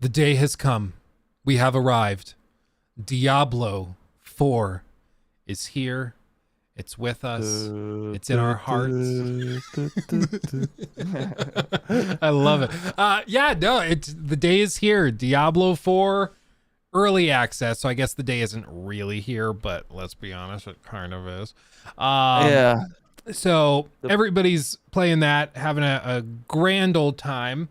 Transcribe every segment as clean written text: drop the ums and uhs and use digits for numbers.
The day has come. We have arrived. Diablo 4 is here. It's with us. It's in our hearts. I love it. It's the day is here. Diablo 4 early access. So I guess the day isn't really here, but let's be honest, it kind of is. Yeah. So everybody's playing that, having a grand old time,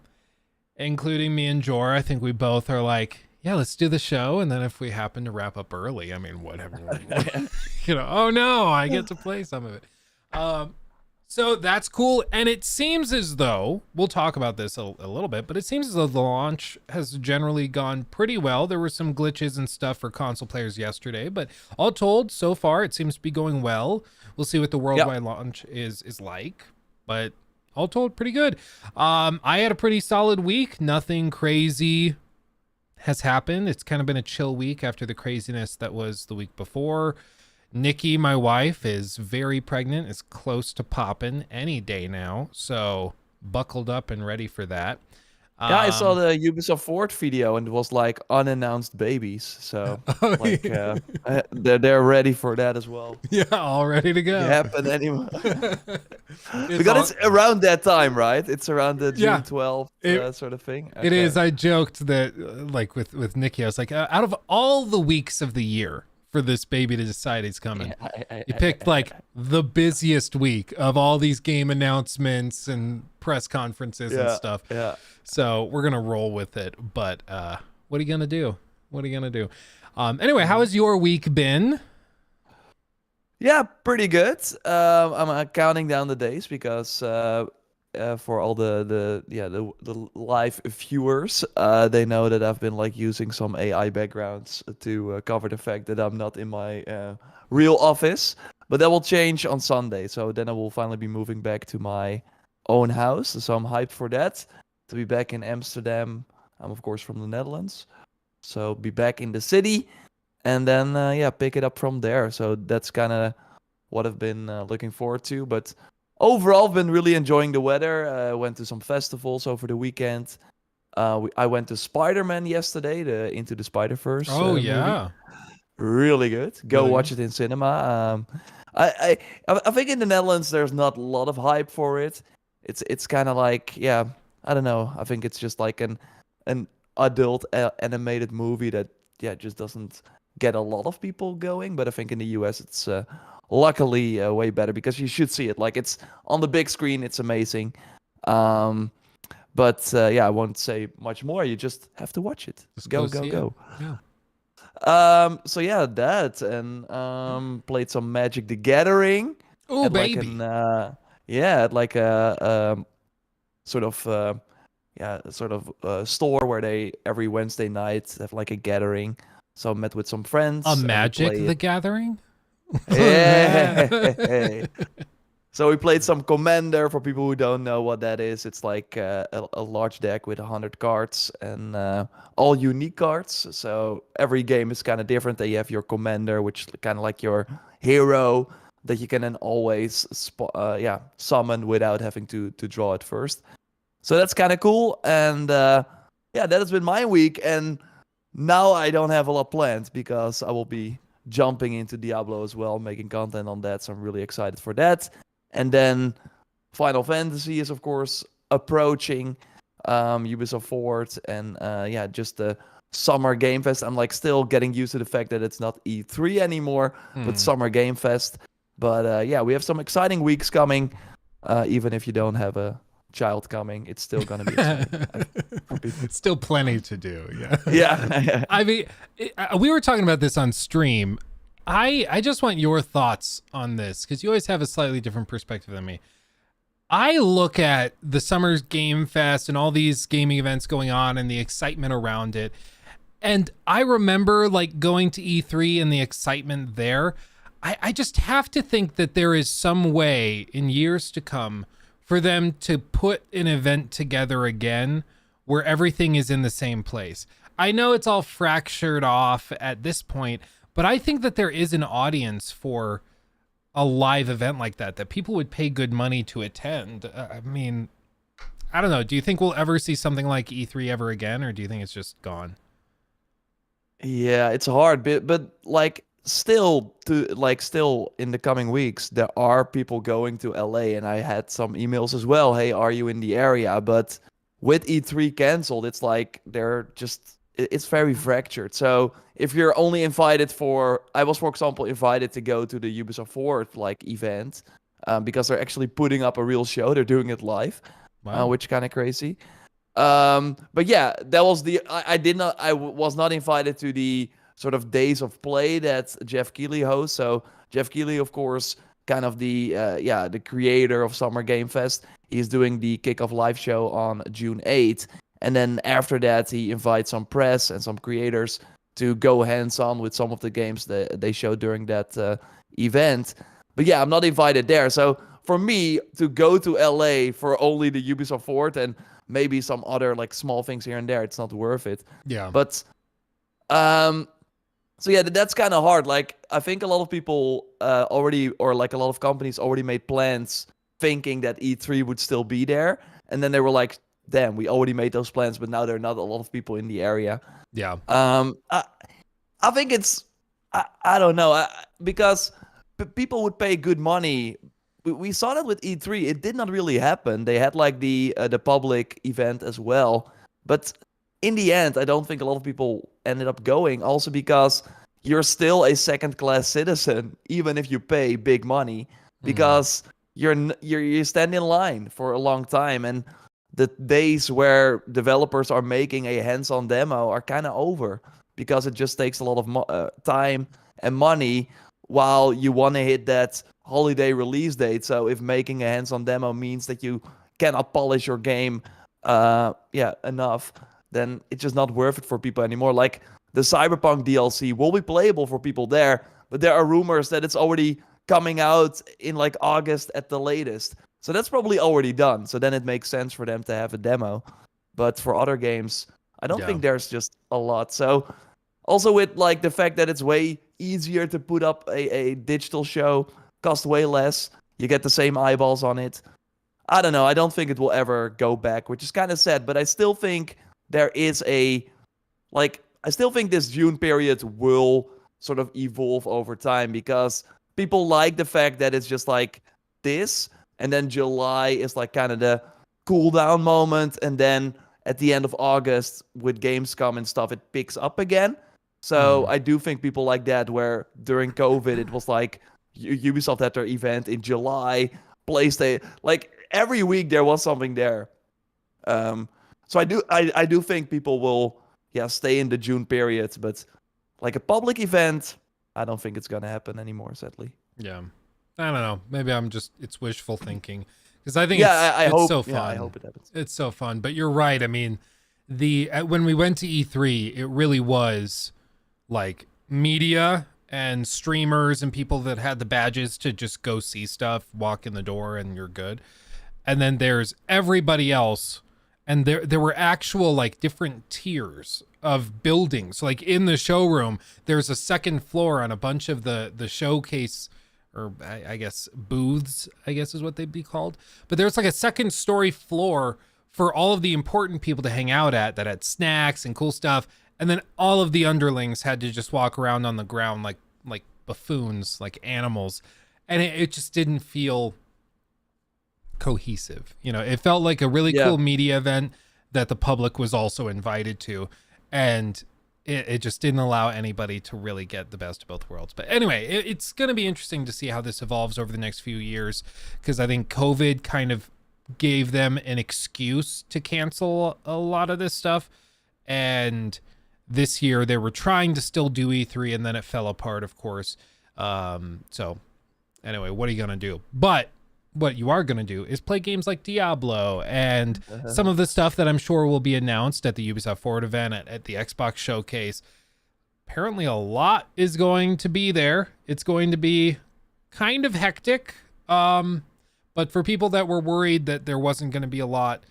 including me and Jor. I think we both are like, yeah, let's do the show. And then if we happen to wrap up early, I mean, whatever. Oh no, I get to play some of it. So that's cool. And it seems as though, we'll talk about this a little bit, but it seems as though the launch has generally gone pretty well. There were some glitches and stuff for console players yesterday, but all told, so far, it seems to be going well. We'll see what the worldwide launch is like, but all told, pretty good. I had a pretty solid week. Nothing crazy has happened. It's kind of been a chill week after the craziness that was the week before. Nikki, my wife, is very pregnant, is close to popping any day now, so buckled up and ready for that. Yeah, I saw the Ubisoft Forward video and it was like unannounced babies. So they're ready for that as well. Yeah, all ready to go. It happen anyway. Because it's around that time, right? It's around the June 12th sort of thing. Okay. It is. I joked that like with Nikki, I was like, out of all the weeks of the year for this baby to decide he's coming, you picked like the busiest week of all these game announcements and press conferences and stuff. Yeah. So we're going to roll with it. But what are you going to do? Anyway, how has your week been? Yeah, pretty good. I'm counting down the days because for all the live viewers, they know that I've been like using some AI backgrounds to cover the fact that I'm not in my real office. But that will change on Sunday. So then I will finally be moving back to my own house. So I'm hyped for that. To be back in Amsterdam. I'm of course from the Netherlands. So be back in the city. And then, pick it up from there. So that's kind of what I've been looking forward to. But overall, I've been really enjoying the weather. Went to some festivals over the weekend. I went to Spider-Man yesterday, the Into the Spider-Verse movie. Really good. Go watch it in cinema. I think in the Netherlands, there's not a lot of hype for it. It's kind of like, I don't know. I think it's just like an adult animated movie that, just doesn't get a lot of people going. But I think in the US, it's luckily way better because you should see it. Like it's on the big screen. It's amazing. But I won't say much more. You just have to watch it. Just go. Yeah. That and played some Magic the Gathering. Oh, baby. Like a sort of store where they every Wednesday night have like a gathering. So I met with some friends. A Magic the Gathering? Yeah. So we played some Commander. For people who don't know what that is, it's like a large deck with 100 cards and all unique cards. So every game is kind of different. You have your Commander, which is kind of like your hero that you can then always summon without having to draw it first. So that's kind of cool. And that has been my week. And now I don't have a lot planned because I will be jumping into Diablo as well, making content on that. So I'm really excited for that. And then Final Fantasy is, of course, approaching Ubisoft Forward. And just the Summer Game Fest. I'm like still getting used to the fact that it's not E3 anymore, but Summer Game Fest. But we have some exciting weeks coming. Even if you don't have a child coming, it's still gonna be exciting. Still plenty to do. Yeah. I mean, we were talking about this on stream. I just want your thoughts on this because you always have a slightly different perspective than me. I look at the Summer Game Fest and all these gaming events going on and the excitement around it, and I remember like going to E3 and the excitement there. I just have to think that there is some way in years to come for them to put an event together again where everything is in the same place. I know it's all fractured off at this point, but I think that there is an audience for a live event like that people would pay good money to attend. I mean, I don't know. Do you think we'll ever see something like E3 ever again, or do you think it's just gone? Yeah, it's hard, but like still in the coming weeks, there are people going to LA, and I had some emails as well. Hey, are you in the area? But with E3 canceled, it's like it's very fractured. So if you're only invited I was, for example, invited to go to the Ubisoft Forward like event, because they're actually putting up a real show. They're doing it live, Wow. which kind of crazy. But yeah, that was I was not invited to the sort of days of play that Jeff Keighley hosts. So Jeff Keighley, of course, kind of the creator of Summer Game Fest. He's doing the kickoff live show on June 8th. And then after that, he invites some press and some creators to go hands-on with some of the games that they showed during that event. But yeah, I'm not invited there. So for me to go to LA for only the Ubisoft Forward and maybe some other like small things here and there, it's not worth it. Yeah. But so yeah, that's kind of hard. Like I think a lot of people already, or like a lot of companies already made plans thinking that E3 would still be there, and then they were like, "Damn, we already made those plans, but now there are not a lot of people in the area." Yeah. I think I don't know, because people would pay good money. We saw that with E3. It did not really happen. They had like the public event as well, but in the end, I don't think a lot of people ended up going. Also because you're still a second-class citizen, even if you pay big money, Mm. because you stand in line for a long time, and the days where developers are making a hands-on demo are kind of over because it just takes a lot of time and money while you want to hit that holiday release date. So if making a hands-on demo means that you cannot polish your game enough, then it's just not worth it for people anymore. Like the Cyberpunk DLC will be playable for people there, but there are rumors that it's already coming out in like August at the latest. So that's probably already done. So then it makes sense for them to have a demo. But for other games, I don't Yeah. think there's just a lot. So also with like the fact that it's way easier to put up a digital show, cost way less, you get the same eyeballs on it. I don't know. I don't think it will ever go back, which is kind of sad. But I still think there is I still think this June period will sort of evolve over time because people like the fact that it's just like this, and then July is like kind of the cool down moment, and then at the end of August with Gamescom and stuff, it picks up again. So Mm. I do think people like that, where during COVID it was like Ubisoft had their event in July, PlayStation, like every week there was something there. Um, so I do think people will stay in the June period, but like a public event, I don't think it's gonna happen anymore, sadly. Yeah. I don't know. Maybe it's wishful thinking because I think Yeah, I it's hope. so Yeah, I fun. hope it happens. It's so fun. But you're right. I mean, when we went to E3, it really was like media and streamers and people that had the badges to just go see stuff, walk in the door, and you're good. And then there's everybody else, and there were actual like different tiers of buildings. Like in the showroom, there's a second floor on a bunch of the showcase, or I guess booths, I guess is what they'd be called. But there's like a second story floor for all of the important people to hang out at that had snacks and cool stuff. And then all of the underlings had to just walk around on the ground like buffoons, like animals. And it just didn't feel cohesive. You know, it felt like a really Yeah, cool media event that the public was also invited to. And it just didn't allow anybody to really get the best of both worlds. But anyway, it's going to be interesting to see how this evolves over the next few years, because I think COVID kind of gave them an excuse to cancel a lot of this stuff. And this year they were trying to still do E3, and then it fell apart, of course. So anyway, what are you going to do? But what you are going to do is play games like Diablo and some of the stuff that I'm sure will be announced at the Ubisoft Forward event, at the Xbox Showcase. Apparently a lot is going to be there. It's going to be kind of hectic. But for people that were worried that there wasn't going to be a lot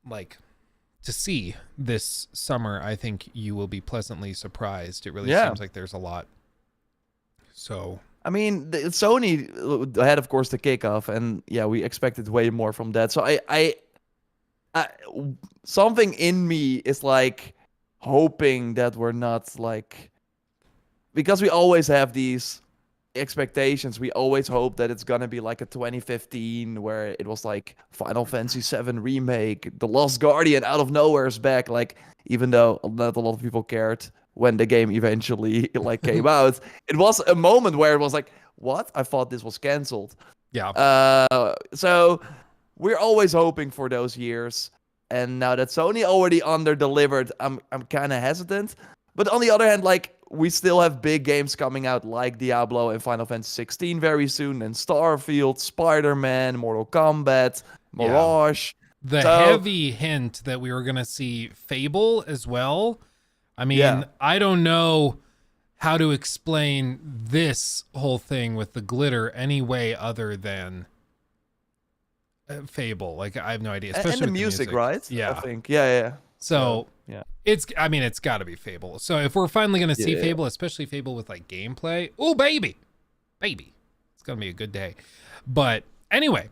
like to see this summer, I think you will be pleasantly surprised. It really yeah. seems like there's a lot. So I mean, Sony had, of course, the kickoff, and yeah, we expected way more from that. So I I, something in me is like hoping that we're not like, because we always have these expectations. We always hope that it's gonna be like a 2015 where it was like Final Fantasy VII remake, The Lost Guardian out of nowhere is back. Like, even though not a lot of people cared when the game eventually like came out, it was a moment where it was like, what? I thought this was canceled. Yeah. So we're always hoping for those years. And now that Sony already under-delivered, I'm kind of hesitant. But on the other hand, like, we still have big games coming out like Diablo and Final Fantasy 16 very soon, and Starfield, Spider-Man, Mortal Kombat, Mirage. The So, heavy hint that we were going to see Fable as well. I mean, yeah. I don't know how to explain this whole thing with the glitter any way other than Fable. Like, I have no idea. Especially And the with music, right? Yeah. I think. Yeah. So yeah. it's got to be Fable. So if we're finally going to see Yeah. Fable, especially Fable with like gameplay, oh baby, it's going to be a good day. But anyway,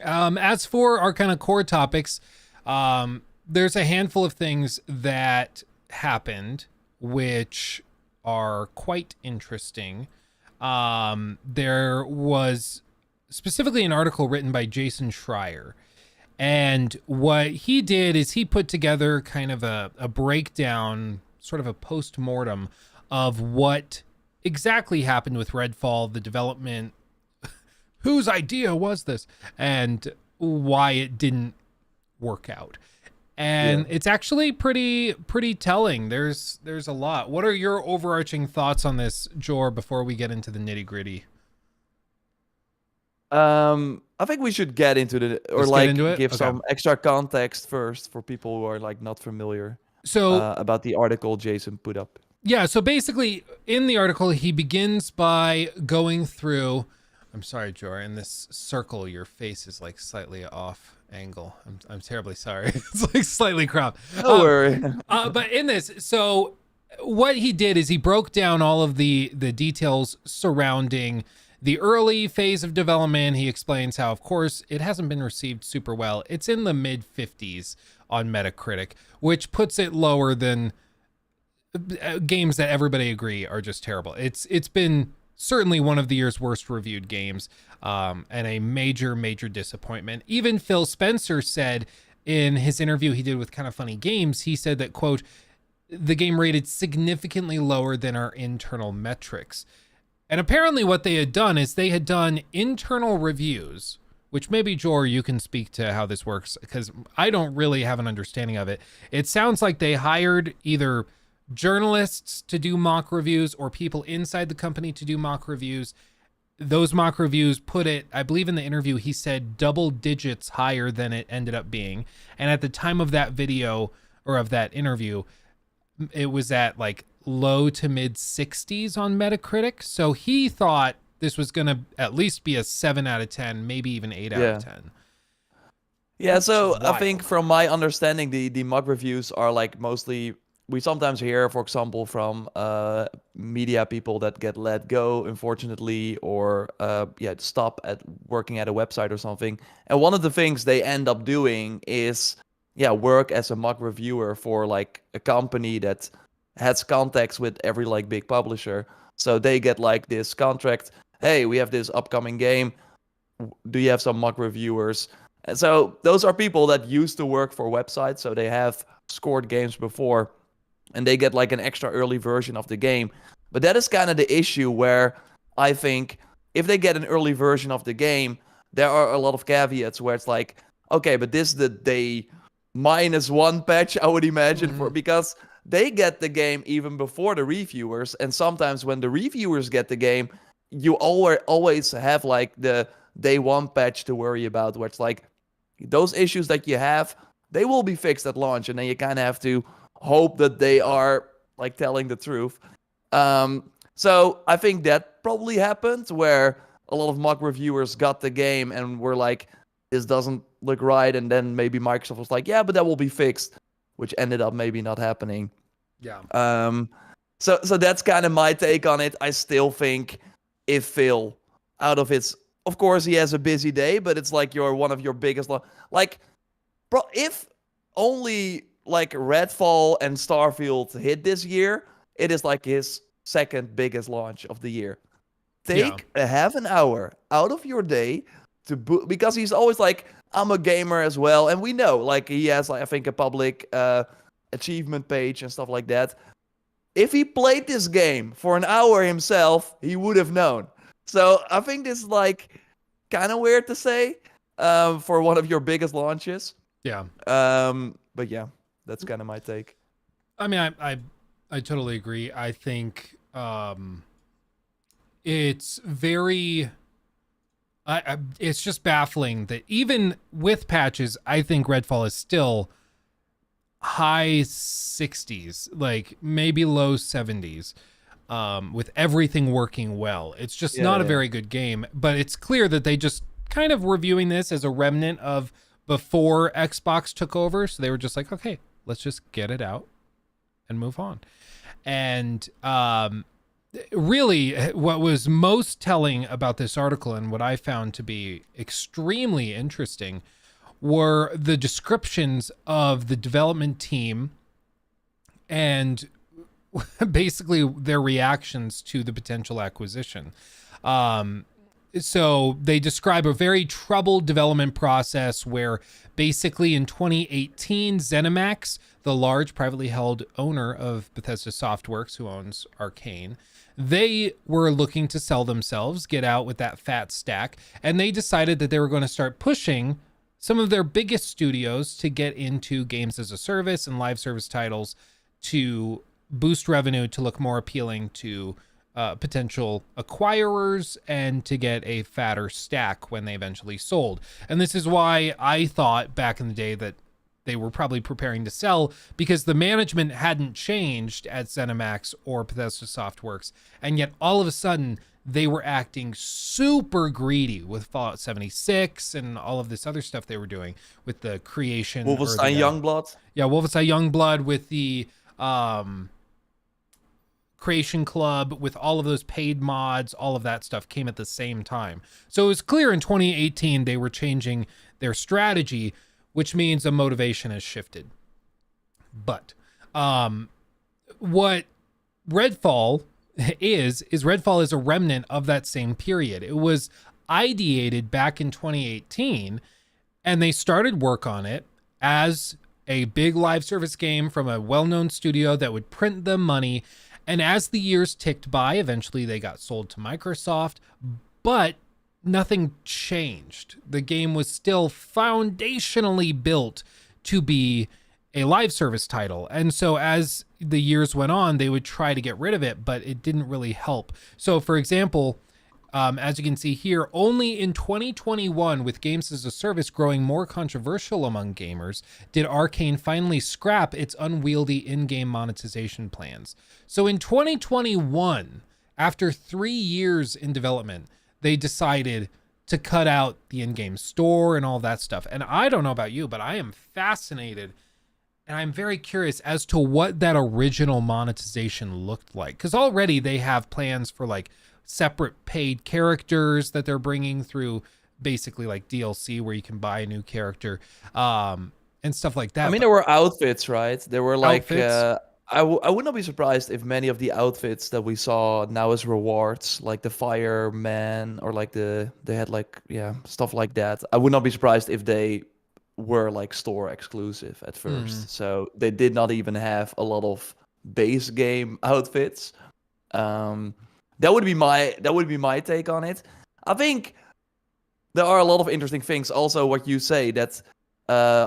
as for our kind of core topics, there's a handful of things that happened which are quite interesting. There was specifically an article written by Jason Schreier. And what he did is he put together kind of a breakdown, sort of a post-mortem of what exactly happened with Redfall, the development, whose idea was this, and why it didn't work out. And it's actually pretty telling. There's a lot. What are your overarching thoughts on this, Jor, before we get into the nitty-gritty? I think we should get into Let's get into it? give Okay. some extra context first for people who are like not familiar about the article Jason put up. Yeah, so basically in the article he begins by going through, I'm sorry, Jor, in this circle your face is like slightly off angle. I'm terribly sorry. It's like slightly cropped. Don't worry. But in this, so what he did is he broke down all of the details surrounding the early phase of development. He explains how, of course, it hasn't been received super well. It's in the mid 50s on Metacritic, which puts it lower than games that everybody agree are just terrible. It's been certainly one of the year's worst reviewed games, and a major disappointment. Even Phil Spencer said in his interview he did with Kind of Funny Games, he said that, quote, the game rated significantly lower than our internal metrics. And apparently what they had done is they had done internal reviews, which maybe, Jor, you can speak to how this works, because I don't really have an understanding of it. It sounds like they hired either journalists to do mock reviews or people inside the company to do mock reviews. Those mock reviews put it, I believe in the interview, he said double digits higher than it ended up being. And at the time of that video, or of that interview, it was at like low to mid 60s on Metacritic. So he thought this was going to at least be a 7 out of 10, maybe even 8 out of 10. Yeah, so I think from my understanding, the mock reviews are like mostly, we sometimes hear, for example, from media people that get let go, unfortunately, or stop at working at a website or something. And one of the things they end up doing is work as a mock reviewer for like a company that has contacts with every like big publisher. So they get like this contract. Hey, we have this upcoming game. Do you have some mock reviewers? And so those are people that used to work for websites. So they have scored games before, and they get like an extra early version of the game. But that is kind of the issue where I think if they get an early version of the game, there are a lot of caveats where it's like, okay, but this is the day -1 patch, I would imagine, because they get the game even before the reviewers. And sometimes when the reviewers get the game, you always have like the day 1 patch to worry about, where it's like those issues that you have, they will be fixed at launch. And then you kind of have to hope that they are like telling the truth. So I think that probably happened, where a lot of mock reviewers got the game and were like, this doesn't look right. And then maybe Microsoft was like, yeah, but that will be fixed, which ended up maybe not happening. Yeah. So that's kind of my take on it. I still think if Phil, out of his, of course he has a busy day, but it's like you're one of your biggest, like bro, if only like Redfall and Starfield hit this year, it is like his second biggest launch of the year. Yeah. Take a half an hour out of your day to because he's always like, I'm a gamer as well, and we know like he has like I think a public achievement page and stuff like that. If he played this game for an hour himself, he would have known. So I think this is like kind of weird to say for one of your biggest launches. Yeah. But yeah, that's kind of my take. I mean, I totally agree. I think it's very it's just baffling that even with patches, I think Redfall is still high 60s, like maybe low 70s, with everything working well. It's just not a very good game, but it's clear that they just kind of were viewing this as a remnant of before Xbox took over. So they were just like, okay, let's just get it out and move on. And really, what was most telling about this article and what I found to be extremely interesting were the descriptions of the development team and basically their reactions to the potential acquisition. So they describe a very troubled development process where basically in 2018, ZeniMax, the large privately held owner of Bethesda Softworks, who owns Arcane, they were looking to sell themselves, get out with that fat stack, and they decided that they were going to start pushing some of their biggest studios to get into games as a service and live service titles to boost revenue, to look more appealing to potential acquirers, and to get a fatter stack when they eventually sold. And this is why I thought back in the day that they were probably preparing to sell, because the management hadn't changed at ZeniMax or Bethesda Softworks, and yet all of a sudden they were acting super greedy with Fallout 76 and all of this other stuff they were doing with the creation. Wolfenstein Youngblood. Yeah, Wolfenstein Youngblood, with the Creation Club, with all of those paid mods, all of that stuff came at the same time. So it was clear in 2018 they were changing their strategy, which means a motivation has shifted. But what Redfall is Redfall is a remnant of that same period. It was ideated back in 2018, and they started work on it as a big live service game from a well-known studio that would print them money. And as the years ticked by, eventually they got sold to Microsoft, but nothing changed. The game was still foundationally built to be a live service title. And so as the years went on, they would try to get rid of it, but it didn't really help. So for example, as you can see here, only in 2021, with games as a service growing more controversial among gamers, did Arcane finally scrap its unwieldy in-game monetization plans. So in 2021, after 3 years in development, they decided to cut out the in-game store and all that stuff. And I don't know about you, but I am fascinated and I'm very curious as to what that original monetization looked like. Because already they have plans for like separate paid characters that they're bringing through, basically like DLC where you can buy a new character and stuff like that. I mean, there were outfits, right? There were like I would not be surprised if many of the outfits that we saw now as rewards, like the fireman or like they had like stuff like that. I would not be surprised if they were like store exclusive at first. So they did not even have a lot of base game outfits. That would be my take on it. I think there are a lot of interesting things. Also, what you say that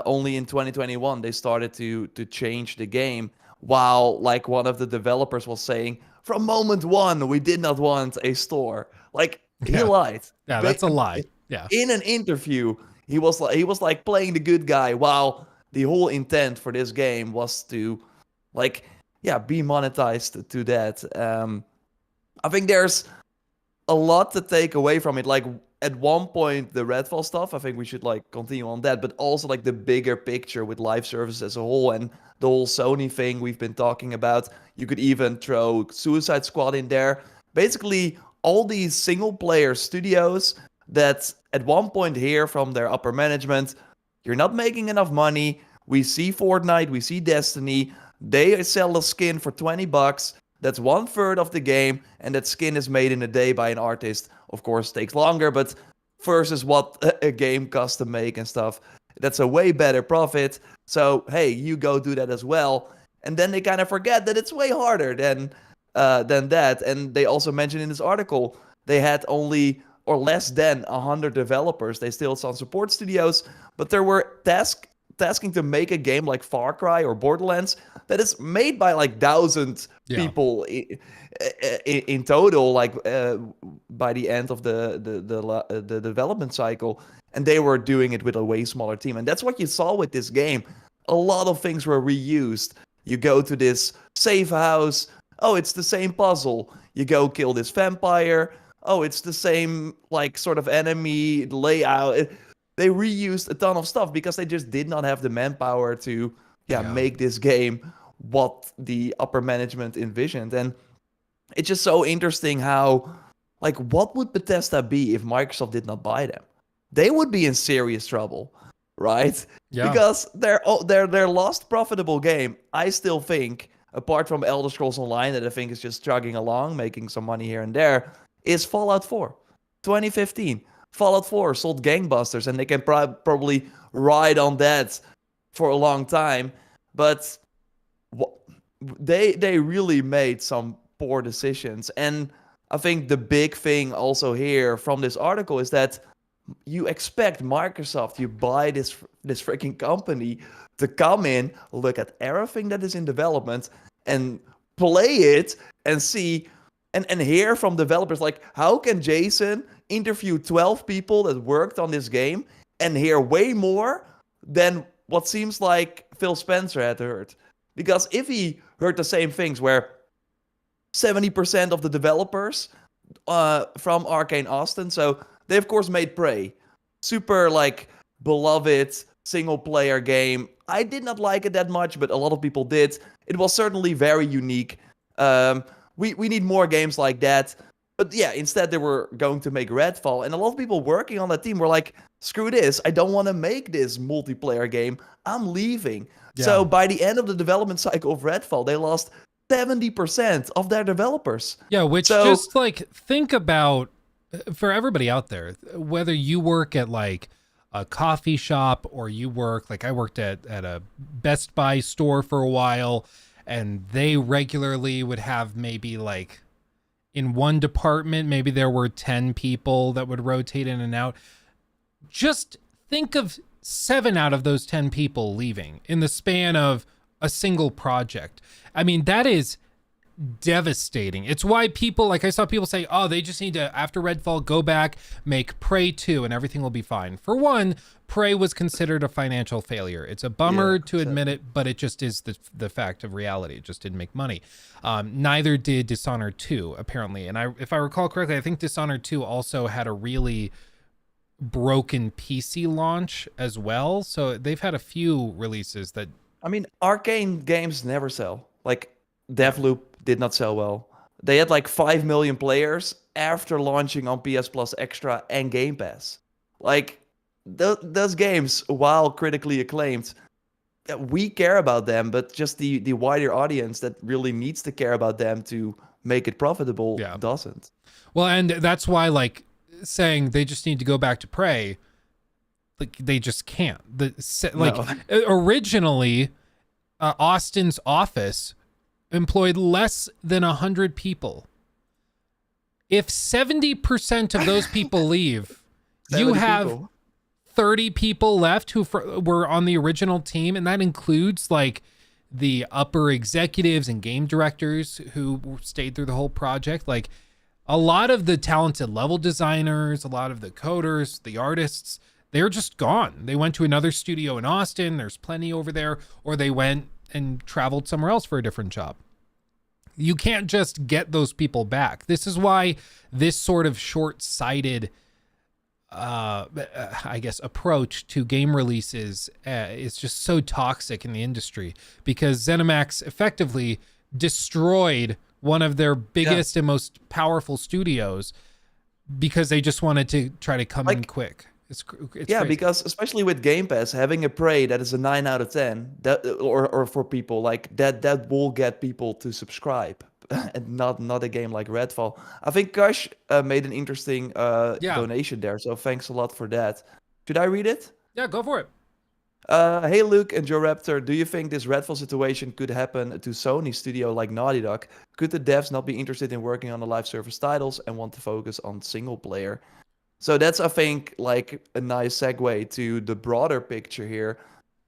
only in 2021 they started to change the game, while like one of the developers was saying from moment one we did not want a store. Like he lied. Yeah, that's a lie. Yeah. In an interview, he was like playing the good guy, while the whole intent for this game was to be monetized to that. I think there's a lot to take away from it. Like at one point, the Redfall stuff, I think we should like continue on that, but also like the bigger picture with live service as a whole and the whole Sony thing we've been talking about. You could even throw Suicide Squad in there. Basically, all these single player studios that at one point hear from their upper management, you're not making enough money. We see Fortnite, we see Destiny. They sell a skin for $20. That's 1/3 of the game, and that skin is made in a day by an artist. Of course, takes longer, but versus what a game costs to make and stuff, that's a way better profit. So hey, you go do that as well. And then they kind of forget that it's way harder than that. And they also mentioned in this article they had only or less than 100 developers. They still had some support studios, but there were tasking to make a game like Far Cry or Borderlands that is made by like thousands people in total, like by the end of the development cycle, and they were doing it with a way smaller team. And that's what you saw with this game. A lot of things were reused. You go to this safe house. Oh, it's the same puzzle. You go kill this vampire. Oh, it's the same like sort of enemy layout. They reused a ton of stuff because they just did not have the manpower to make this game what the upper management envisioned. And it's just so interesting how, like, what would Bethesda be if Microsoft did not buy them? They would be in serious trouble, right? Yeah. Because their last profitable game, I still think, apart from Elder Scrolls Online, that I think is just chugging along, making some money here and there, is Fallout 4. 2015. Fallout 4 sold gangbusters, and they can probably ride on that for a long time. But they really made some poor decisions. And I think the big thing also here from this article is that you expect Microsoft, you buy this freaking company to come in, look at everything that is in development, and play it and see and hear from developers, like, how can Jason interview 12 people that worked on this game and hear way more than what seems like Phil Spencer had heard? Because if he heard the same things, where 70% of the developers from Arcane Austin, so they of course made Prey, super like beloved single player game. I did not like it that much, but a lot of people did. It was certainly very unique. We need more games like that. But yeah, instead they were going to make Redfall, and a lot of people working on that team were like, screw this, I don't want to make this multiplayer game, I'm leaving. Yeah. So by the end of the development cycle of Redfall, they lost 70% of their developers. Yeah, which just like, think about, for everybody out there, whether you work at like a coffee shop or you work, like I worked at a Best Buy store for a while, and they regularly would have maybe like in one department, maybe there were 10 people that would rotate in and out. Just think of 7 out of those 10 people leaving in the span of a single project. I mean, that is devastating. It's why people, like I saw people say, oh, they just need to, after Redfall, go back, make Prey 2 and everything will be fine. For one, Prey was considered a financial failure. It's a bummer to admit it, but it just is the fact of reality. It just didn't make money. Neither did Dishonored 2, apparently. And if I recall correctly, I think Dishonored 2 also had a really broken PC launch as well. So they've had a few releases that... I mean, Arcane games never sell. Like, Deathloop did not sell well. They had like 5 million players after launching on PS Plus Extra and Game Pass. Like, those games, while critically acclaimed, we care about them, but just the wider audience that really needs to care about them to make it profitable doesn't. Well, and that's why, like, saying they just need to go back to Prey, like, they just can't. Originally, Austin's office employed less than 100 people. If 70% of those people leave, you have 30 people left who were on the original team, and that includes like the upper executives and game directors who stayed through the whole project. Like, a lot of the talented level designers, a lot of the coders, the artists, they're just gone. They went to another studio in Austin. There's plenty over there, or they went and traveled somewhere else for a different job. You can't just get those people back. This is why this sort of short-sighted, I guess, approach to game releases is just so toxic in the industry, because ZeniMax effectively destroyed one of their biggest and most powerful studios because they just wanted to try to come in quick. It's Yeah, crazy. because especially with Game Pass, having a Prey that is a 9 out of 10, that or for people like that will get people to subscribe. And not a game like Redfall. I think Kush made an interesting Yeah. donation there, so thanks a lot for that. Should I read it? Yeah, go for it. Hey Luke and Joe Raptor, do you think this Redfall situation could happen to Sony studio like Naughty Dog? Could the devs not be interested in working on the live service titles and want to focus on single player? So that's, I think, like a nice segue to the broader picture here.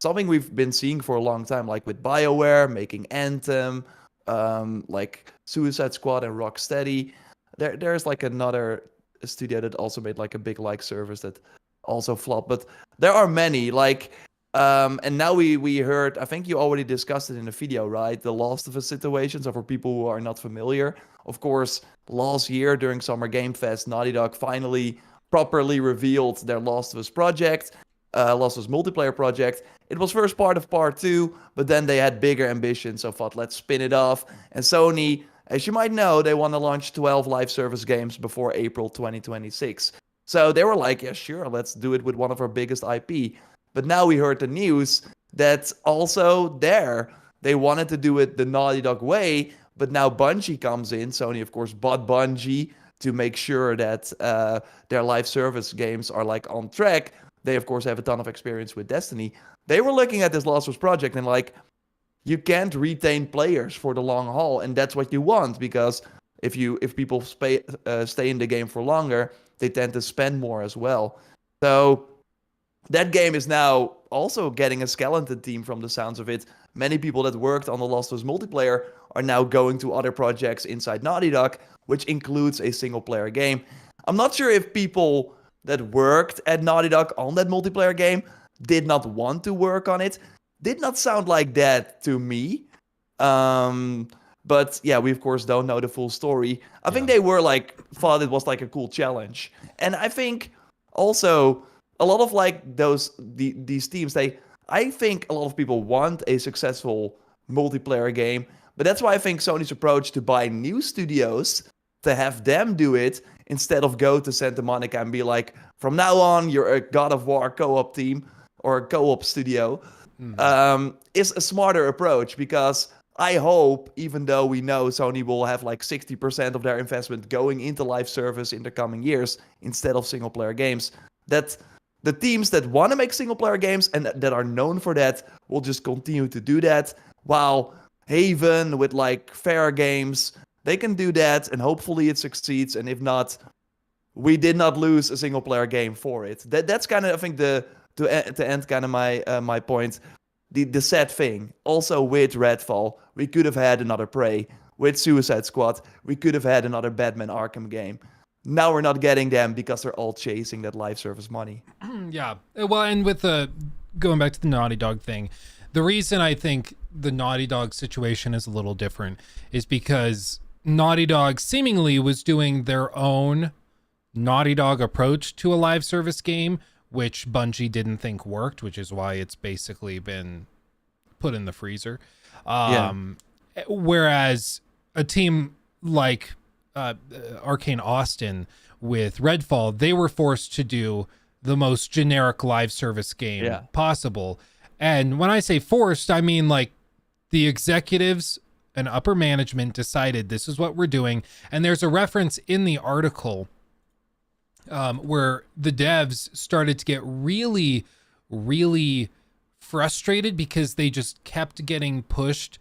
Something we've been seeing for a long time, like with BioWare making Anthem, like Suicide Squad and Rocksteady. There's like another studio that also made like a big like service that also flopped. But there are many, like, and now we heard, I think you already discussed it in the video, right? The Last of Us situation. So for people who are not familiar, of course, last year during Summer Game Fest, Naughty Dog finally properly revealed their Last of Us project, Last of Us multiplayer project. It was first part of part 2, but then they had bigger ambitions, so thought, let's spin it off. And Sony, as you might know, they want to launch 12 live service games before April 2026. So they were like, yeah, sure, let's do it with one of our biggest IP. But now we heard the news that also they wanted to do it the Naughty Dog way, but now Bungie comes in. Sony, of course, bought Bungie to make sure that their live service games are like on track. They, of course, have a ton of experience with Destiny. They were looking at this Last of Us project and like, you can't retain players for the long haul, and that's what you want, because if people stay in the game for longer, they tend to spend more as well. So that game is now also getting a skeleton team from the sounds of it. Many people that worked on the Last of Us multiplayer are now going to other projects inside Naughty Dog, which includes a single player game. I'm not sure if people that worked at Naughty Dog on that multiplayer game did not want to work on it. Did not sound like that to me. But yeah, we of course don't know the full story. I think they were like, thought it was like a cool challenge. And I think also a lot of like these teams, I think a lot of people want a successful multiplayer game, but that's why I think Sony's approach to buy new studios, to have them do it instead of go to Santa Monica and be like, from now on you're a God of War co-op team or a co-op studio, is a smarter approach. Because I hope, even though we know Sony will have like 60% of their investment going into live service in the coming years instead of single player games, that the teams that want to make single player games and that are known for that will just continue to do that, while Haven with like fair games, they can do that and hopefully it succeeds. And if not, we did not lose a single player game for it. That's kind of, I think, to end kind of my point. The sad thing also with Redfall, we could have had another Prey. With Suicide Squad, we could have had another Batman Arkham game. Now we're not getting them because they're all chasing that live service money. Yeah. Well, and with going back to the Naughty Dog thing, the reason I think the Naughty Dog situation is a little different is because Naughty Dog seemingly was doing their own Naughty Dog approach to a live service game, which Bungie didn't think worked, which is why it's basically been put in the freezer. Whereas a team like Arcane Austin with Redfall, they were forced to do the most generic live service game possible. And when I say forced, I mean like the executives and upper management decided this is what we're doing. And there's a reference in the article where the devs started to get really, really frustrated because they just kept getting pushed,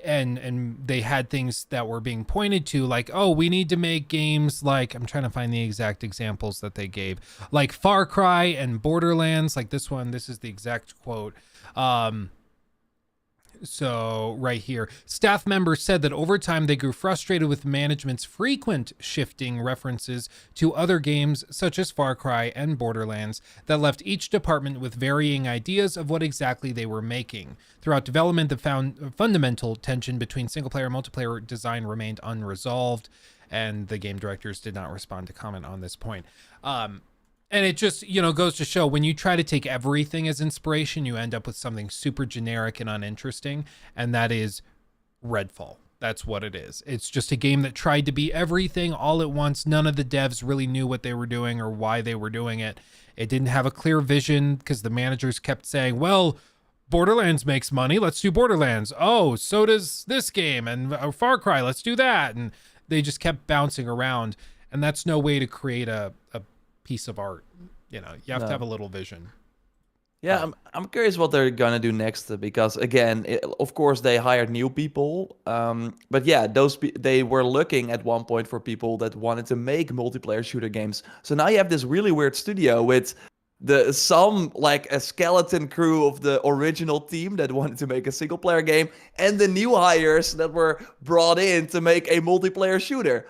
and they had things that were being pointed to like, oh, we need to make games like, I'm trying to find the exact examples that they gave, like Far Cry and Borderlands, like this one. This is the exact quote. So right here, staff members said that over time they grew frustrated with management's frequent shifting references to other games such as Far Cry and Borderlands that left each department with varying ideas of what exactly they were making. Throughout development, the fundamental tension between single-player and multiplayer design remained unresolved, and the game directors did not respond to comment on this point. And it just, goes to show when you try to take everything as inspiration, you end up with something super generic and uninteresting. And that is Redfall. That's what it is. It's just a game that tried to be everything all at once. None of the devs really knew what they were doing or why they were doing it. It didn't have a clear vision because the managers kept saying, well, Borderlands makes money. Let's do Borderlands. Oh, so does this game. And Far Cry, let's do that. And they just kept bouncing around. And that's no way to create a piece of art. You know, you have to have a little vision. Yeah, I'm curious what they're gonna do next because again, of course they hired new people, but yeah, they were looking at one point for people that wanted to make multiplayer shooter games. So now you have this really weird studio with some like a skeleton crew of the original team that wanted to make a single player game, and the new hires that were brought in to make a multiplayer shooter.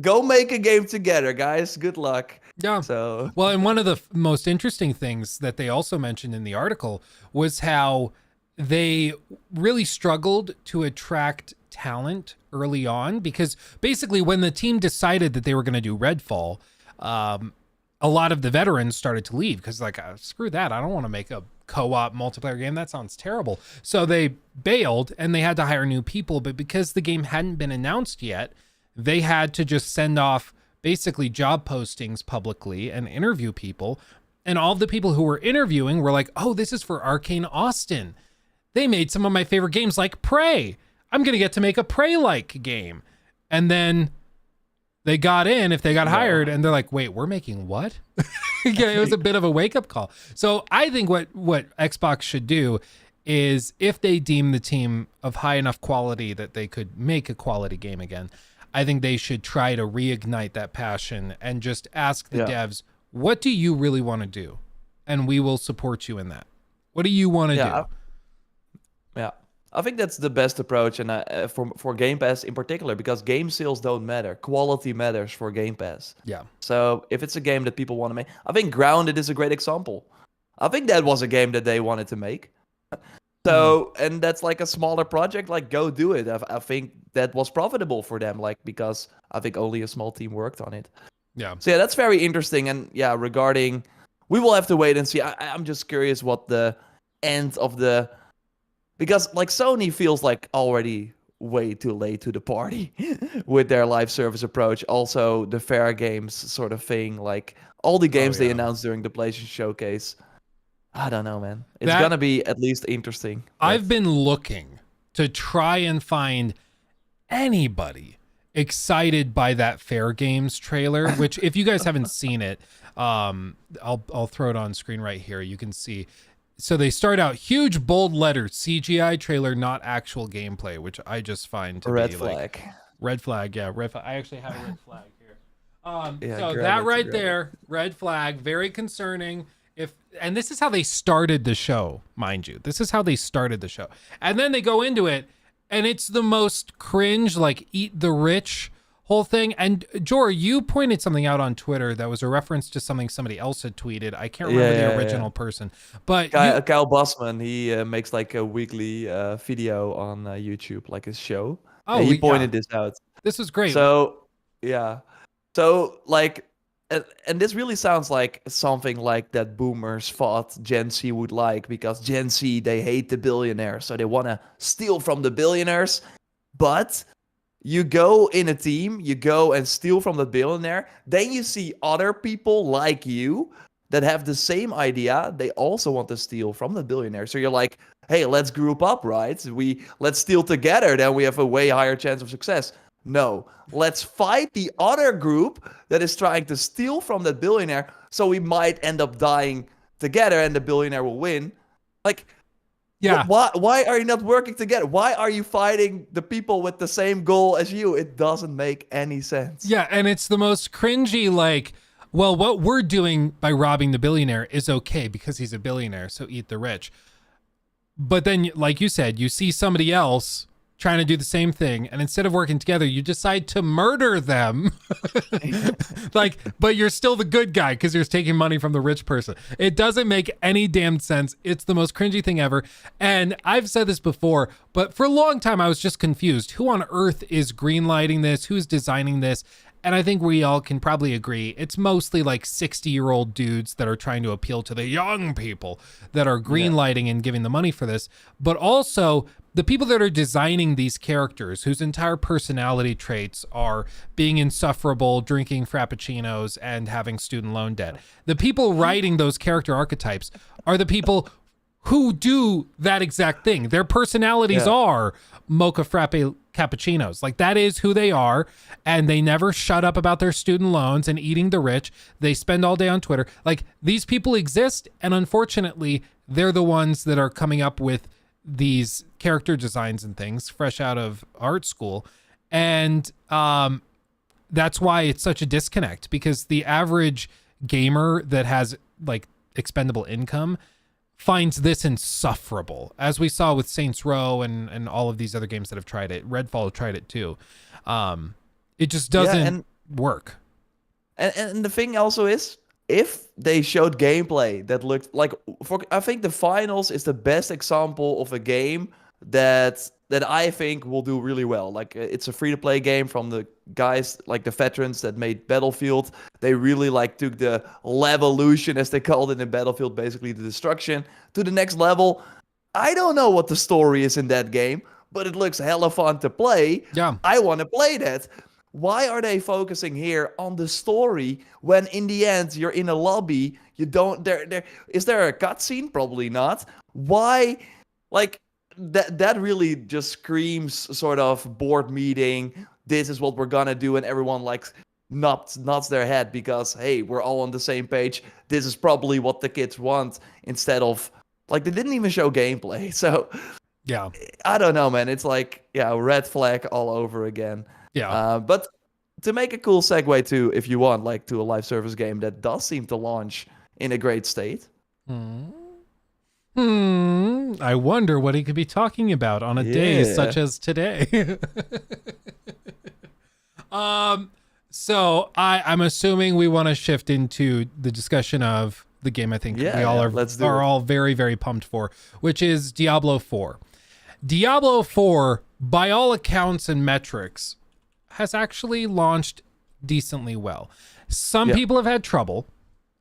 Go make a game together, guys. Good luck. Yeah. So well, and one of the most interesting things that they also mentioned in the article was how they really struggled to attract talent early on, because basically when the team decided that they were going to do Redfall, a lot of the veterans started to leave because like, screw that. I don't want to make a co-op multiplayer game. That sounds terrible. So they bailed and they had to hire new people. But because the game hadn't been announced yet, they had to just send off basically job postings publicly and interview people. And all the people who were interviewing were like, oh, this is for Arcane Austin. They made some of my favorite games like Prey. I'm going to get to make a Prey-like game. And then they got in, if they got hired, and they're like, wait, we're making what? Yeah, it was a bit of a wake-up call. So I think what Xbox should do is, if they deem the team of high enough quality that they could make a quality game again, I think they should try to reignite that passion and just ask the devs, what do you really want to do? And we will support you in that. What do you want to do? I think that's the best approach, and for Game Pass in particular, because game sales don't matter. Quality matters for Game Pass. Yeah. So if it's a game that people want to make, I think Grounded is a great example. I think that was a game that they wanted to make. So, and that's like a smaller project, like go do it. I think that was profitable for them, like, because I think only a small team worked on it. Yeah. So yeah, that's very interesting. And yeah, regarding, we will have to wait and see. I'm just curious what the end of because like Sony feels like already way too late to the party with their live service approach. Also the fair games sort of thing, like all the games they announced during the PlayStation Showcase. I don't know, man. It's gonna be at least interesting. I've been looking to try and find anybody excited by that Fair Games trailer, which if you guys haven't seen it, I'll throw it on screen right here. You can see. So they start out huge bold letters, CGI trailer, not actual gameplay, which I just find to red be flag. Like red flag. Yeah, red flag. I actually have a red flag here. So grab that it, right grab there, red flag, very concerning. And this is how they started the show, mind you. This is how they started the show. And then they go into it, and it's the most cringe, like eat the rich whole thing. And Jor, you pointed something out on Twitter that was a reference to something somebody else had tweeted. I can't remember the original person, but Kyle Bossman, he makes like a weekly video on YouTube, like his show. Oh, he pointed this out. This was great. So yeah, so like. And this really sounds like something like that boomers thought Gen Z would like, because Gen Z, they hate the billionaires, so they want to steal from the billionaires. But you go in a team, you go and steal from the billionaire, then you see other people like you that have the same idea. They also want to steal from the billionaire. So you're like, hey, let's group up, right? Let's steal together, then we have a way higher chance of success. No, let's fight the other group that is trying to steal from that billionaire, so we might end up dying together and the billionaire will win. Like, yeah. Why are you not working together? Why are you fighting the people with the same goal as you? It doesn't make any sense. Yeah, and it's the most cringy, like, well, what we're doing by robbing the billionaire is okay because he's a billionaire, so eat the rich. But then, like you said, you see somebody else trying to do the same thing, and instead of working together, you decide to murder them. Like, but you're still the good guy because you're taking money from the rich person. It doesn't make any damn sense. It's the most cringy thing ever. And I've said this before, but for a long time I was just confused. Who on earth is greenlighting this? Who's designing this? And I think we all can probably agree it's mostly like 60-year-old dudes that are trying to appeal to the young people that are greenlighting and giving the money for this. But also the people that are designing these characters, whose entire personality traits are being insufferable, drinking frappuccinos, and having student loan debt, the people writing those character archetypes are the people who do that exact thing. Their personalities Yeah. are mocha frappe cappuccinos. Like, that is who they are, and they never shut up about their student loans and eating the rich. They spend all day on Twitter. Like, these people exist, and unfortunately, they're the ones that are coming up with these character designs and things fresh out of art school. And that's why it's such a disconnect, because the average gamer that has like expendable income finds this insufferable, as we saw with Saints Row and all of these other games that have tried it. Redfall tried it too. It just doesn't work. And the thing also is, if they showed gameplay that looked like, I think the finals is the best example of a game that I think will do really well. Like, it's a free-to-play game from the guys, like the veterans that made Battlefield. They really like took the levolution, as they called it in Battlefield, basically the destruction, to the next level. I don't know what the story is in that game, but it looks hella fun to play. Yeah. I want to play that. Why are they focusing here on the story when in the end you're in a lobby? You don't is there a cutscene? Probably not. Why? Like, that really just screams sort of board meeting. This is what we're gonna do, and everyone like nods their head because, hey, we're all on the same page. This is probably what the kids want, instead of, like, they didn't even show gameplay. So Yeah. I don't know, man. It's like, yeah, red flag all over again. Yeah. But to make a cool segue to, if you want, like, to a live service game that does seem to launch in a great state. I wonder what he could be talking about on a day such as today. So I'm assuming we want to shift into the discussion of the game I think we all are all very, very pumped for, which is Diablo 4. Diablo 4, by all accounts and metrics, has actually launched decently well. Some people have had trouble.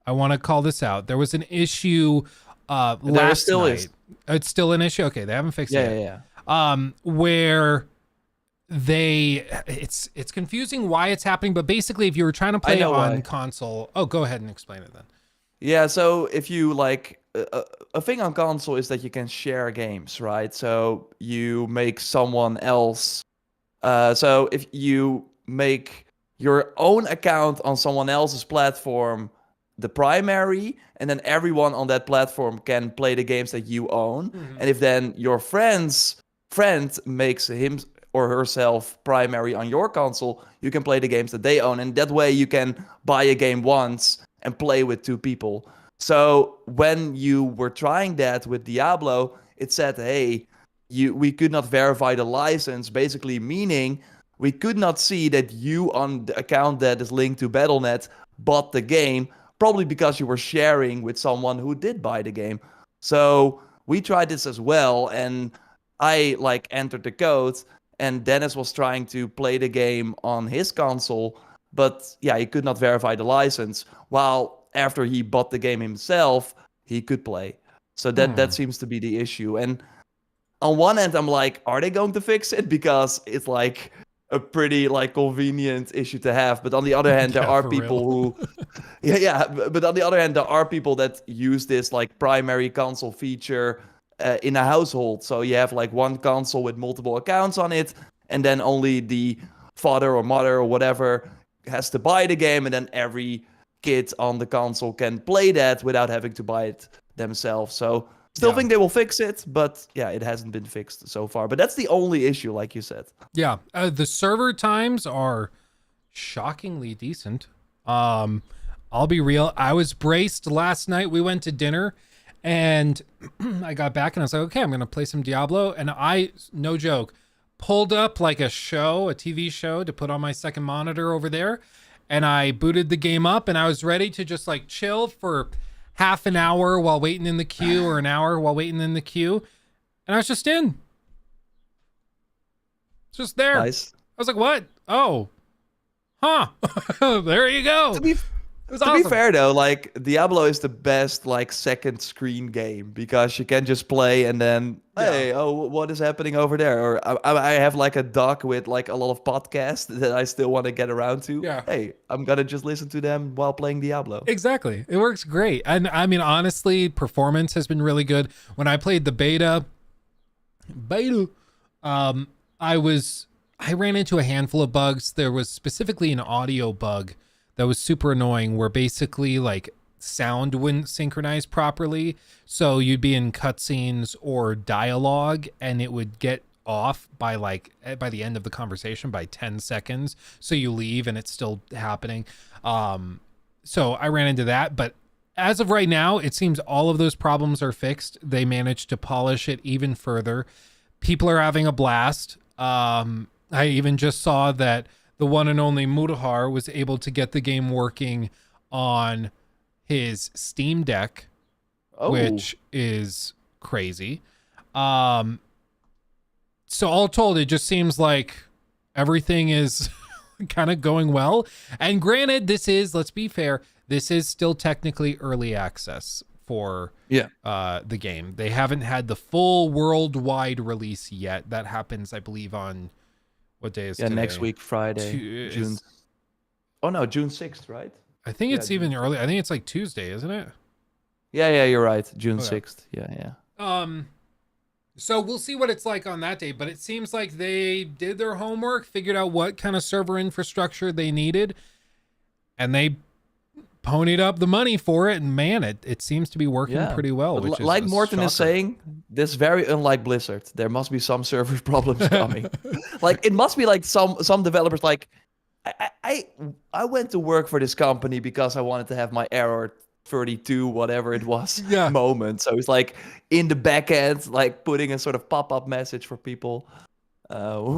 I want to call this out. There was an issue last night. It's still an issue? Okay, they haven't fixed it yet. Where it's confusing why it's happening, but basically if you were trying to play on console... Oh, go ahead and explain it then. Yeah, so if you like... a thing on console is that you can share games, right? So you make someone else... so if you make your own account on someone else's platform the primary, and then everyone on that platform can play the games that you own. And if then your friend makes him or herself primary on your console, you can play the games that they own. And that way you can buy a game once and play with two people. So when you were trying that with Diablo, it said, hey, we could not verify the license, basically meaning we could not see that you on the account that is linked to Battle.net bought the game, probably because you were sharing with someone who did buy the game. So we tried this as well, and I like entered the code, and Dennis was trying to play the game on his console, but yeah, he could not verify the license, while after he bought the game himself, he could play. So that seems to be the issue. And on one end, I'm like, are they going to fix it? Because it's like a pretty like convenient issue to have. But on the other hand, there are people who, But on the other hand, there are people that use this like primary console feature in a household. So you have like one console with multiple accounts on it, and then only the father or mother or whatever has to buy the game, and then every kid on the console can play that without having to buy it themselves. So still think they will fix it, but yeah, it hasn't been fixed so far. But that's the only issue, like you said. Yeah, the server times are shockingly decent. I'll be real. I was braced last night. We went to dinner, and I got back, and I was like, okay, I'm going to play some Diablo. And I, no joke, pulled up like a TV show to put on my second monitor over there. And I booted the game up, and I was ready to just like chill for half an hour while waiting in the queue, or an hour while waiting in the queue. And I was just in. It's just there. Nice. I was like, what? Oh. Huh. There you go. It was To be awesome. fair though, like Diablo is the best like second screen game because you can just play and then Yeah. hey, oh, what is happening over there? Or I have like a doc with like a lot of podcasts that I still want to get around to. Yeah. Hey, I'm gonna just listen to them while playing Diablo. Exactly. It works great. And I mean, honestly, performance has been really good. When I played the beta, um, I ran into a handful of bugs. There was specifically an audio bug that was super annoying where basically like sound wouldn't synchronize properly. So you'd be in cutscenes or dialogue and it would get off by by the end of the conversation by 10 seconds. So you leave and it's still happening. So I ran into that, but as of right now, it seems all of those problems are fixed. They managed to polish it even further. People are having a blast. I even just saw that the one and only Mutahar was able to get the game working on his Steam Deck, Oh, which is crazy. So all told, it just seems like everything is kind of going well. And granted, let's be fair, this is still technically early access for yeah. the game. They haven't had the full worldwide release yet. That happens, I believe, on what day is Yeah, today? next week, Friday, June. Oh no, June 6th, right? I think it's Yeah, even early. I think it's like Tuesday, isn't it? Yeah, you're right. June Okay. 6th. Yeah. So we'll see what it's like on that day, but it seems like they did their homework, figured out what kind of server infrastructure they needed, and they ponied up the money for it, and man, it seems to be working pretty well. But Which is like a Morten is shocker. saying, this very unlike Blizzard. There must be some server problems coming. Like it must be like some developers like I went to work for this company because I wanted to have my error 32 whatever it was Yeah. moment. So it's like in the back end, like putting a sort of pop-up message for people.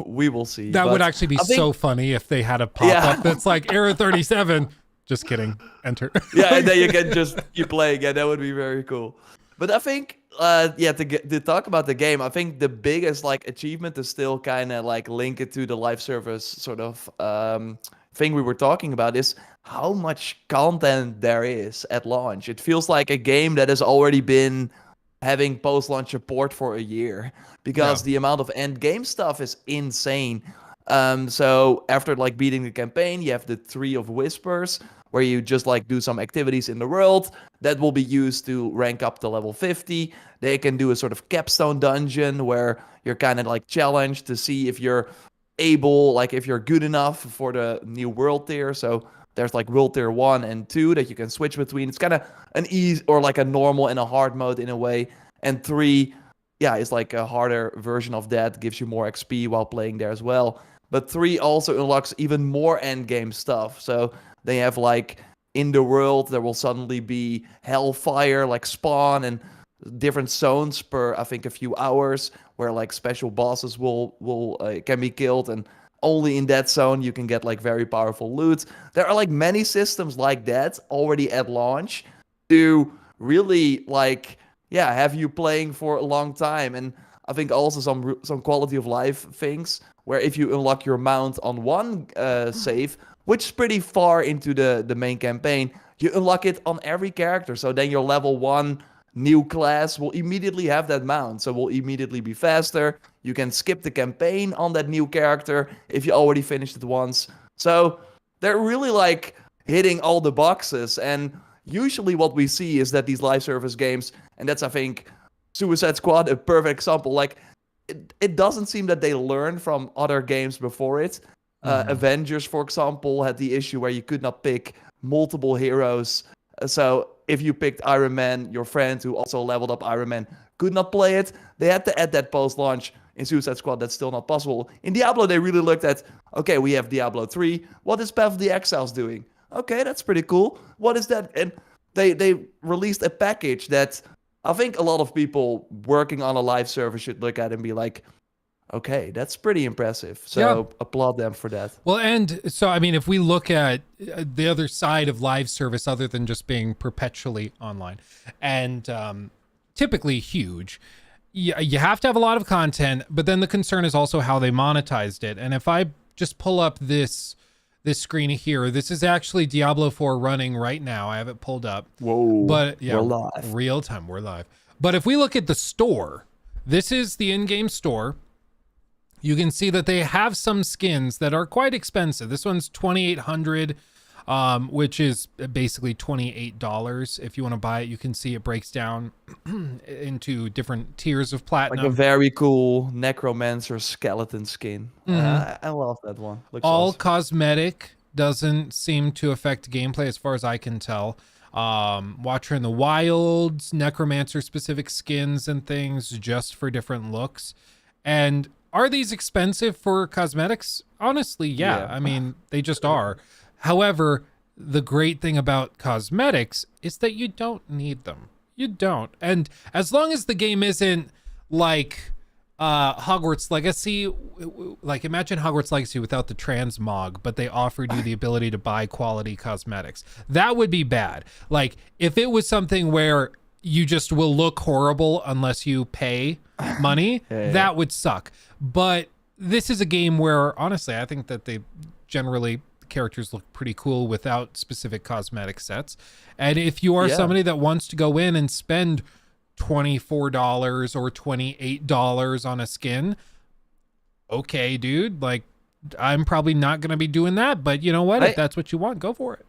We will see. That But would actually be I think- so funny if they had a pop-up Yeah. that's like error 37. Just kidding. Enter. Yeah, and then you can just keep playing. Yeah, that would be very cool. But I think, to talk about the game, I think the biggest like achievement is still kind of like link it to the live service sort of thing we were talking about is how much content there is at launch. It feels like a game that has already been having post-launch support for a year because the amount of end game stuff is insane. So after like beating the campaign, you have the Tree of Whispers, where you just like do some activities in the world that will be used to rank up to level 50. They can do a sort of capstone dungeon where you're kind of like challenged to see if you're able, like if you're good enough for the new world tier. So there's like world tier 1 and 2 that you can switch between. It's kind of an easy or like a normal and a hard mode in a way. And 3, is like a harder version of that, gives you more XP while playing there as well. But 3 also unlocks even more end game stuff. So they have like in the world there will suddenly be hellfire like spawn and different zones per I think a few hours where like special bosses will can be killed, and only in that zone you can get like very powerful loot. There are like many systems like that already at launch to really like have you playing for a long time. And I think also some quality of life things where if you unlock your mount on one save, which is pretty far into the main campaign, you unlock it on every character. So then your level 1 new class will immediately have that mount. So will immediately be faster. You can skip the campaign on that new character if you already finished it once. So they're really like hitting all the boxes. And usually what we see is that these live service games, and that's I think Suicide Squad, a perfect example, like it doesn't seem that they learn from other games before it. Avengers, for example, had the issue where you could not pick multiple heroes. So if you picked Iron Man, your friend who also leveled up Iron Man could not play it. They had to add that post-launch. In Suicide Squad, that's still not possible. In Diablo, they really looked at, okay, we have Diablo 3. What is Path of the Exiles doing? Okay, that's pretty cool. What is that? And they released a package that I think a lot of people working on a live server should look at and be like, okay, that's pretty impressive. So applaud them for that. Well, and so, I mean, if we look at the other side of live service, other than just being perpetually online and typically huge, you have to have a lot of content, but then the concern is also how they monetized it. And if I just pull up this this screen here. This is actually Diablo 4 running right now. I have it pulled up. Whoa. But yeah, We're live. real time. We're live. But if we look at the store, this is the in-game store. You can see that they have some skins that are quite expensive. This one's $2,800, which is basically $28. If you want to buy it, you can see it breaks down into different tiers of platinum. Like a very cool necromancer skeleton skin. I love that one. Looks All awesome. cosmetic, doesn't seem to affect gameplay as far as I can tell. Watcher in the Wilds, necromancer specific skins and things just for different looks. And are these expensive for cosmetics? Honestly, yeah. I mean, they just are. However, the great thing about cosmetics is that you don't need them. You don't. And as long as the game isn't like Hogwarts Legacy, like imagine Hogwarts Legacy without the transmog, but they offered you the ability to buy quality cosmetics. That would be bad. Like if it was something where you just will look horrible unless you pay money, that would suck. But this is a game where honestly, I think that they generally characters look pretty cool without specific cosmetic sets. And if you are somebody that wants to go in and spend $24 or $28 on a skin, okay, dude, like I'm probably not going to be doing that, but you know what? If that's what you want, go for it.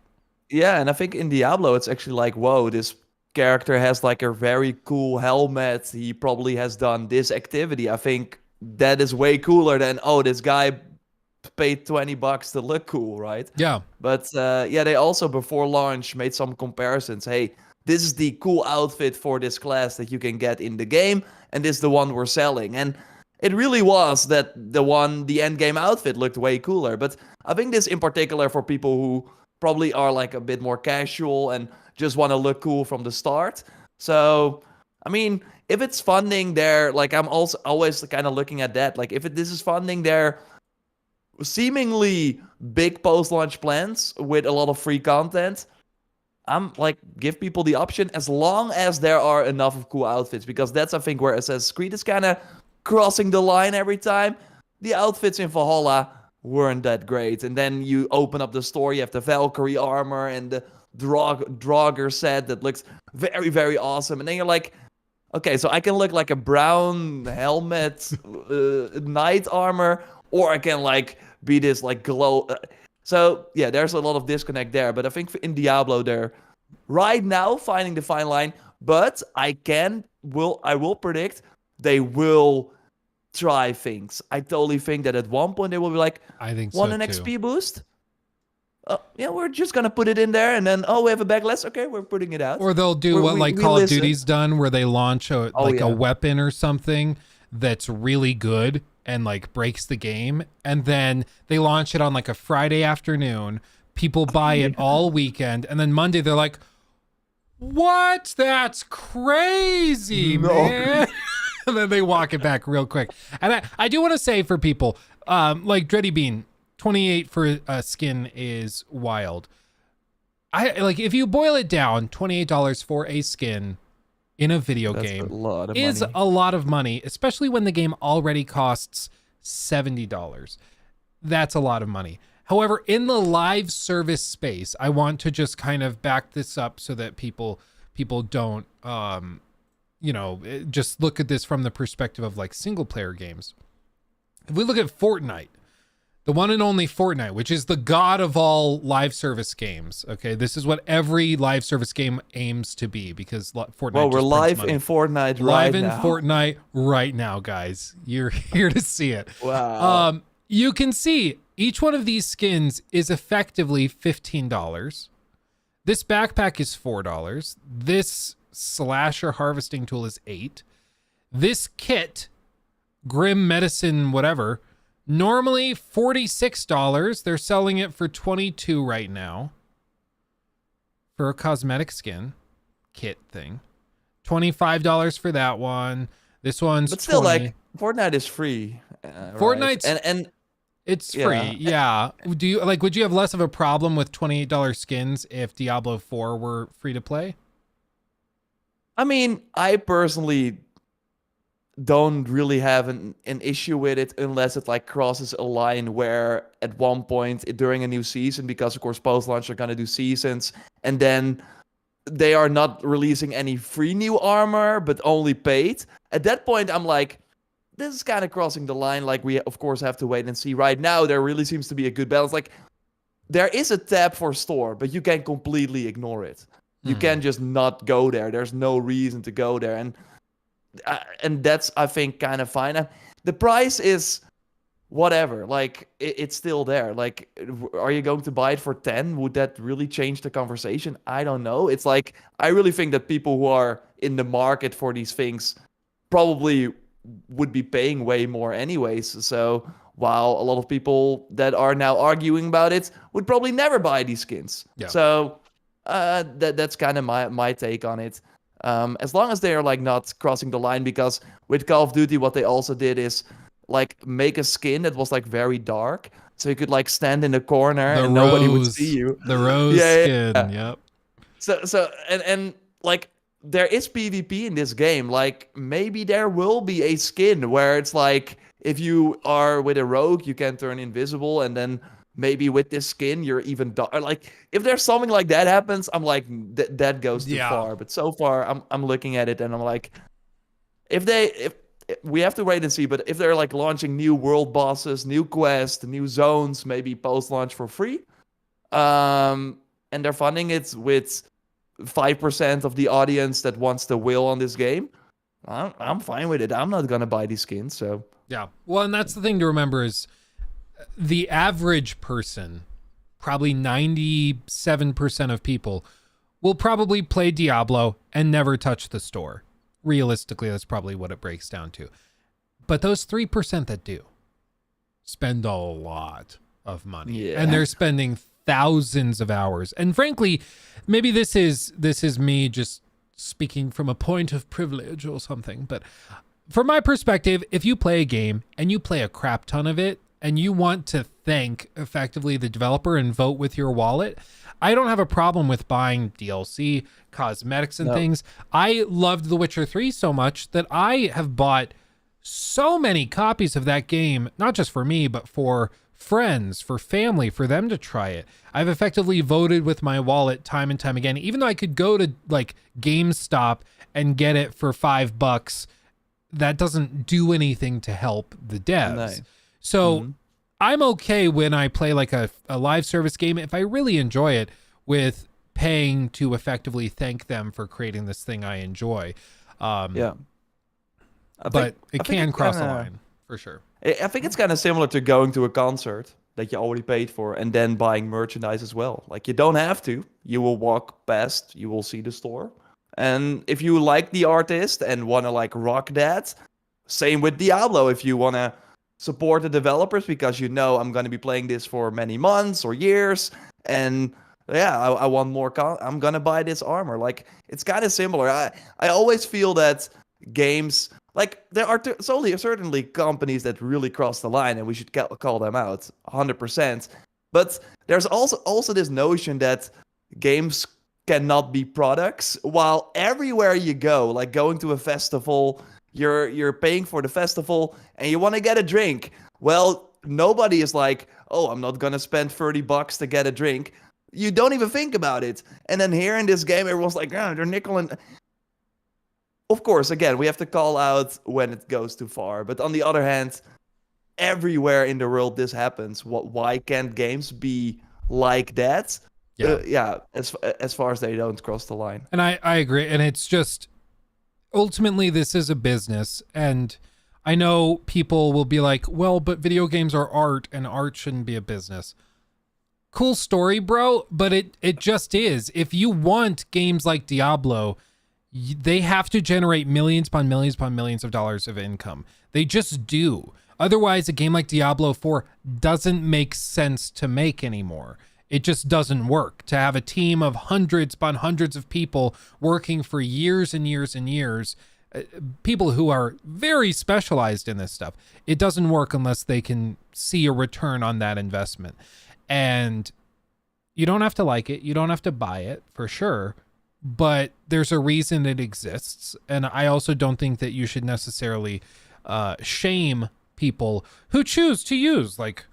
Yeah, and I think in Diablo, it's actually like, whoa, this character has like a very cool helmet. He probably has done this activity. I think that is way cooler than, oh, this guy paid $20 to look cool, right? Yeah. But yeah, they also before launch made some comparisons. Hey, this is the cool outfit for this class that you can get in the game, and this is the one we're selling. And it really was that the end game outfit looked way cooler. But I think this in particular for people who probably are like a bit more casual and just want to look cool from the start. So, I mean, if it's funding their, like I'm also always kind of looking at that. Like if this is funding their seemingly big post-launch plans with a lot of free content, I'm like, give people the option as long as there are enough of cool outfits, because that's I think where Assassin's Creed is kind of crossing the line every time. The outfits in Valhalla weren't that great, and then you open up the store, you have the Valkyrie armor and the Draugr set that looks very, very awesome, and then you're like, okay, so I can look like a brown helmet, knight armor, or I can like be this like glow. So yeah, there's a lot of disconnect there. But I think in Diablo, they're right now finding the fine line. But I will predict they will try things. I totally think that at one point they will be like, I think want so an too. XP boost? Yeah, we're just gonna put it in there, and then we have a backlash. Okay, we're putting it out. Or they'll do what like Call of Duty's done, where they launch a weapon or something that's really good and like breaks the game, and then they launch it on like a Friday afternoon. People buy it all weekend, and then Monday they're like, what? That's crazy, man. And then they walk it back real quick. And I do want to say for people, like Dreddy Bean, 28 for a skin is wild. I like if you boil it down, $28 for a skin in a video game is a lot of money, especially when the game already costs $70. That's a lot of money. However, in the live service space, I want to just kind of back this up so that people don't just look at this from the perspective of like single player games. If we look at Fortnite, the one and only Fortnite, which is the god of all live service games. Okay, this is what every live service game aims to be, because Fortnite. Well, we're live in Fortnite right now. Fortnite right now, guys. You're here to see it. Wow. You can see each one of these skins is effectively $15. This backpack is $4. This slasher harvesting tool is $8. This kit, Grim Medicine, whatever, normally $46. They're selling it for $22 right now for a cosmetic skin kit thing. $25 for that one. This one's but still, $20. like Fortnite is free. Fortnite's right? and it's free. Yeah. Do you like? Would you have less of a problem with $28 skins if Diablo 4 were free to play? I mean, I personally, don't really have an issue with it unless it like crosses a line where at one point during a new season, because of course post-launch are gonna do seasons, and then they are not releasing any free new armor, but only paid. At that point, I'm like, this is kind of crossing the line. Like, we, of course, have to wait and see. Right now, there really seems to be a good balance. Like, there is a tab for store, but you can completely ignore it. You can just not go there. There's no reason to go there. And that's, I think, kind of fine. The price is whatever. Like, it's still there. Like, are you going to buy it for 10? Would that really change the conversation? I don't know. It's like, I really think that people who are in the market for these things probably would be paying way more anyways. So while a lot of people that are now arguing about it would probably never buy these skins. Yeah. So that's kind of my take on it. As long as they are like not crossing the line, because with Call of Duty, what they also did is like make a skin that was like very dark, so you could like stand in the corner and nobody would see you. The rose skin. Yep. So and like there is PvP in this game. Like maybe there will be a skin where it's like if you are with a rogue, you can turn invisible, and then maybe with this skin you're even dark. Like if there's something like that happens, I'm like that goes too far. But so far, I'm looking at it and I'm like, if we have to wait and see. But if they're like launching new world bosses, new quests, new zones, maybe post-launch for free, and they're funding it with 5% of the audience that wants the will on this game, I'm fine with it. I'm not gonna buy these skins. So yeah. Well, and that's the thing to remember is the average person, probably 97% of people, will probably play Diablo and never touch the store. Realistically, that's probably what it breaks down to. But those 3% that do spend a lot of money. Yeah. And they're spending thousands of hours. And frankly, maybe this is me just speaking from a point of privilege or something, but from my perspective, if you play a game and you play a crap ton of it and you want to thank effectively the developer and vote with your wallet, I don't have a problem with buying DLC, cosmetics and things. I loved The Witcher 3 so much that I have bought so many copies of that game, not just for me, but for friends, for family, for them to try it. I've effectively voted with my wallet time and time again, even though I could go to like GameStop and get it for $5. That doesn't do anything to help the devs. Nice. So I'm okay when I play like a live service game, if I really enjoy it, with paying to effectively thank them for creating this thing I enjoy. But it can cross the line for sure. I think it's kind of similar to going to a concert that you already paid for and then buying merchandise as well. Like you don't have to. You will walk past, you will see the store. And if you like the artist and want to like rock that, same with Diablo. If you want to support the developers because you know I'm going to be playing this for many months or years, and yeah, I want more. I'm going to buy this armor. Like it's kind of similar. I always feel that games, like there are certainly companies that really cross the line, and we should call them out 100%. But there's also this notion that games cannot be products, while everywhere you go, like going to a festival, you're paying for the festival and you want to get a drink. Well, nobody is like, oh, I'm not gonna spend $30 to get a drink. You don't even think about it. And then here in this game, everyone's like, oh, they're nickel. Of course, again, we have to call out when it goes too far. But on the other hand, everywhere in the world this happens. Why can't games be like that? As far as they don't cross the line. And I agree. And it's just, ultimately, this is a business. And I know people will be like, well, but video games are art and art shouldn't be a business. Cool story, bro. But it just is. If you want games like Diablo, they have to generate millions upon millions upon millions of dollars of income. They just do. Otherwise, a game like Diablo 4 doesn't make sense to make anymore. It just doesn't work to have a team of hundreds upon hundreds of people working for years and years and years, people who are very specialized in this stuff. It doesn't work unless they can see a return on that investment. And you don't have to like it. You don't have to buy it for sure. but there's a reason it exists. And I also don't think that you should necessarily shame people who choose to use like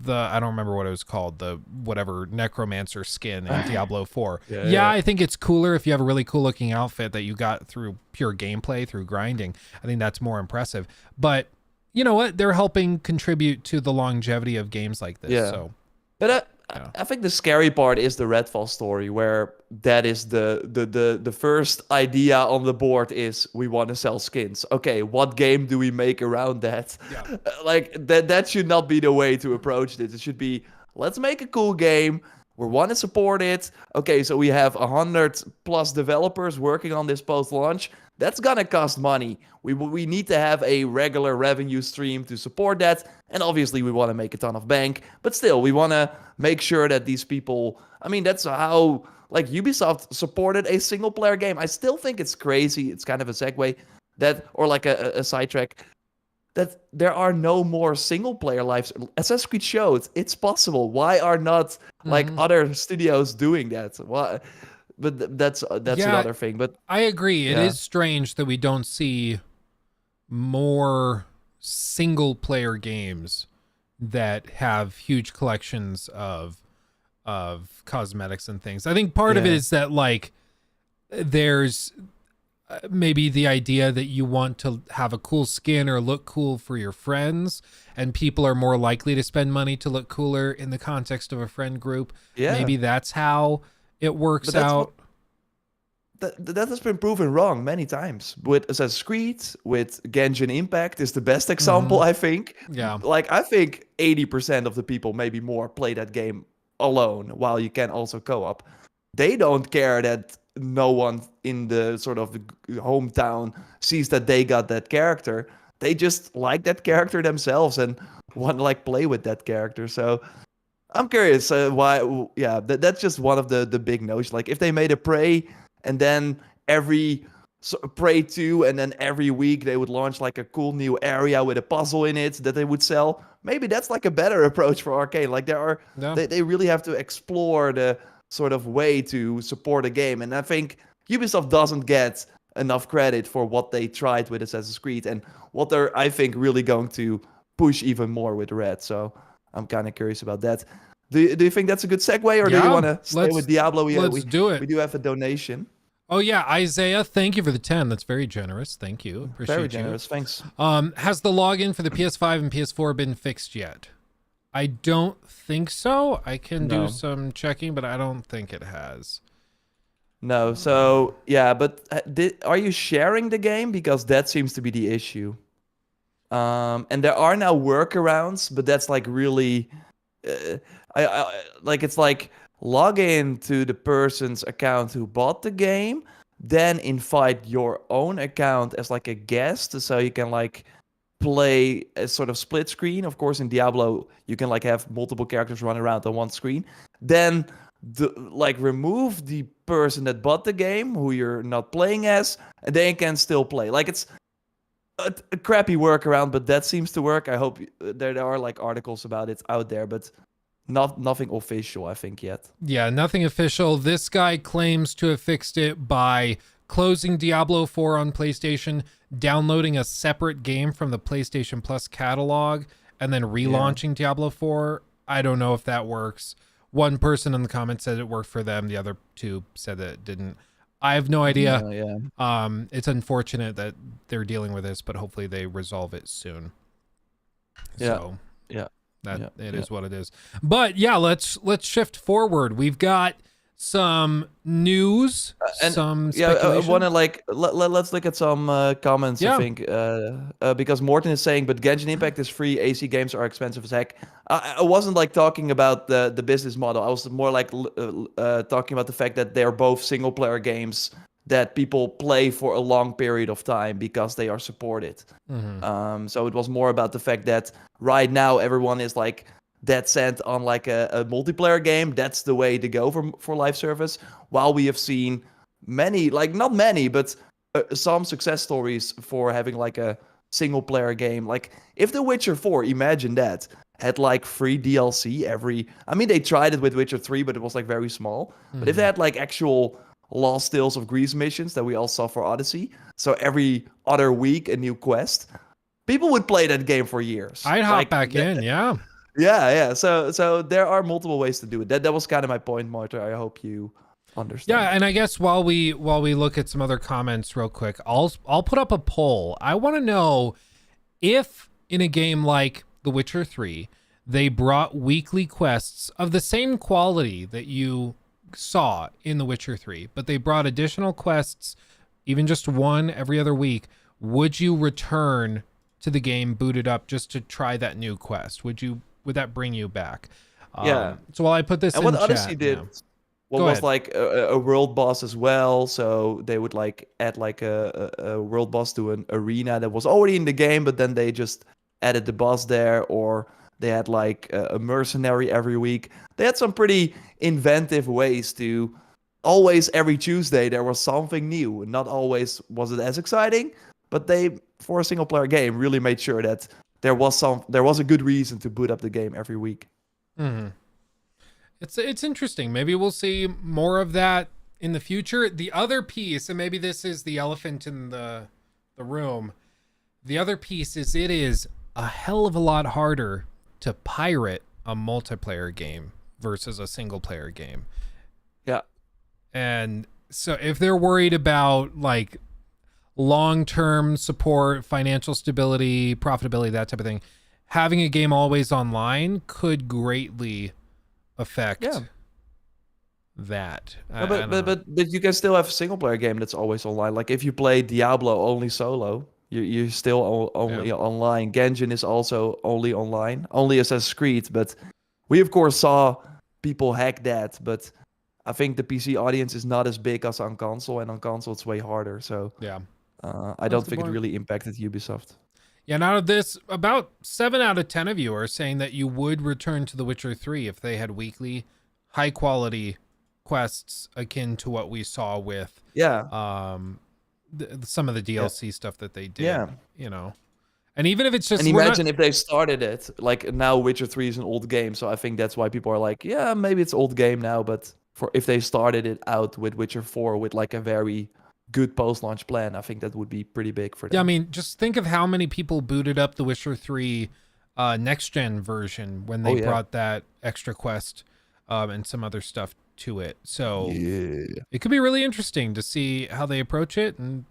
I don't remember what it was called, the whatever necromancer skin in Diablo 4. Yeah, I think it's cooler if you have a really cool looking outfit that you got through pure gameplay, through grinding. I think that's more impressive. But you know what? They're helping contribute to the longevity of games like this. Yeah. So, But yeah. I think the scary part is the Redfall story, where that is the first idea on the board is we want to sell skins. Okay, what game do we make around that? Yeah. Like that should not be the way to approach this. It should be, let's make a cool game. We want to support it. Okay, so we have 100+ developers working on this post-launch. That's gonna cost money. We need to have a regular revenue stream to support that. And obviously we want to make a ton of bank. But still, we want to make sure that these people... I mean, that's how like Ubisoft supported a single-player game. I still think it's crazy. It's kind of a segue. Or like a sidetrack. That there are no more single-player lives. Assassin's Creed showed it's possible. Why are not like other studios doing that? Why? But that's another thing. But I agree. It is strange that we don't see more single player games that have huge collections of cosmetics and things. I think part of it is that like there's maybe the idea that you want to have a cool skin or look cool for your friends, and people are more likely to spend money to look cooler in the context of a friend group. Maybe that's how it works out. That has been proven wrong many times. With Assassin's Creed, with Genshin Impact is the best example, I think. Yeah. Like, I think 80% of the people, maybe more, play that game alone, while you can also co-op. They don't care that no one in the sort of the hometown sees that they got that character. They just like that character themselves and want to like play with that character. So I'm curious why. Yeah, that's just one of the big notions. Like if they made a Prey, and then Prey 2, and then every week they would launch like a cool new area with a puzzle in it that they would sell. Maybe that's like a better approach for Arcane. Like they really have to explore the sort of way to support a game. And I think Ubisoft doesn't get enough credit for what they tried with Assassin's Creed and what they're, I think, really going to push even more with Red. So I'm kind of curious about that. Do you think that's a good segue, or do you want to stay with Diablo? Let's do it. We do have a donation. Oh yeah, Isaiah, thank you for the 10. That's very generous. Thank you. Appreciate Very generous. Thanks. Has the login for the PS5 and PS4 been fixed yet? I don't think so. I can do some checking, but I don't think it has. No. So yeah, but are you sharing the game? Because that seems to be the issue. And there are now workarounds, but that's like really, it's like log in to the person's account who bought the game, then invite your own account as like a guest, so you can like play a sort of split screen. Of course, in Diablo, you can like have multiple characters run around on one screen. Then remove the person that bought the game, who you're not playing as, and they can still play. Like it's a crappy workaround, but that seems to work. I hope there are like articles about it out there, but nothing official, I think, yet. Yeah, nothing official. This guy claims to have fixed it by closing Diablo 4 on PlayStation, downloading a separate game from the PlayStation Plus catalog, and then relaunching Diablo 4. I don't know if that works. One person in the comments said it worked for them. The other two said that it didn't. I have no idea. It's unfortunate that they're dealing with this, but hopefully they resolve it soon. So, it is what it is. But yeah, let's shift forward. We've got some news, some speculation. I want to let's look at some comments. I think because Morten is saying, but Genshin Impact is free. AC games are expensive as heck. I wasn't like talking about the business model. I was more like talking about the fact that they're both single player games that people play for a long period of time because they are supported. So it was more about the fact that right now everyone is like dead set on like a multiplayer game. That's the way to go for live service. While we have seen many, like not many, but some success stories for having like a single player game. Like if The Witcher 4, imagine that, had like free DLC I mean, they tried it with Witcher 3, but it was like very small. But if they had like actual Lost Tales of Greece missions that we all saw for Odyssey. So every other week, a new quest. People would play that game for years. I'd hop back in, yeah. Yeah. So there are multiple ways to do it. That was kind of my point, Marta. I hope you understand. Yeah, and I guess while we look at some other comments real quick, I'll put up a poll. I want to know if in a game like The Witcher 3, they brought weekly quests of the same quality that you saw in The Witcher 3, but they brought additional quests, even just one every other week, would you return to the game booted up just to try that new quest? Would that bring you back? Yeah. So while I put this And in what Odyssey chat, did yeah. was ahead. like a world boss as well. So they would like add like a world boss to an arena that was already in the game, but then they just added the boss there, or they had like a mercenary every week. They had some pretty inventive ways to always every Tuesday there was something new. Not always was it as exciting, but they for a single player game really made sure that there was a good reason to boot up the game every week. Mm-hmm. It's interesting. Maybe we'll see more of that in the future. The other piece, and maybe this is the elephant in the room. The other piece is it is a hell of a lot harder to pirate a multiplayer game versus a single player game. Yeah. And so if they're worried about like long-term support, financial stability, profitability, that type of thing, having a game always online could greatly affect that. But you can still have a single player game that's always online. Like if you play Diablo only solo, you're still only online. Genshin is also only online, only Assassin's Creed. But we of course saw people hack that. But I think the PC audience is not as big as on console, and on console it's way harder. So yeah. I don't think it really impacted Ubisoft. Yeah, and out of this, about 7 out of 10 of you are saying that you would return to The Witcher 3 if they had weekly, high-quality quests akin to what we saw with some of the DLC stuff that they did. Yeah. You know, and even if it's just... And imagine if they started it, like now Witcher 3 is an old game, so I think that's why people are like, yeah, maybe it's old game now, but if they started it out with Witcher 4 with like a very good post-launch plan, I think that would be pretty big for them. Yeah, I mean, just think of how many people booted up the Witcher 3 next-gen version when they brought that extra quest and some other stuff to it. So it could be really interesting to see how they approach it. And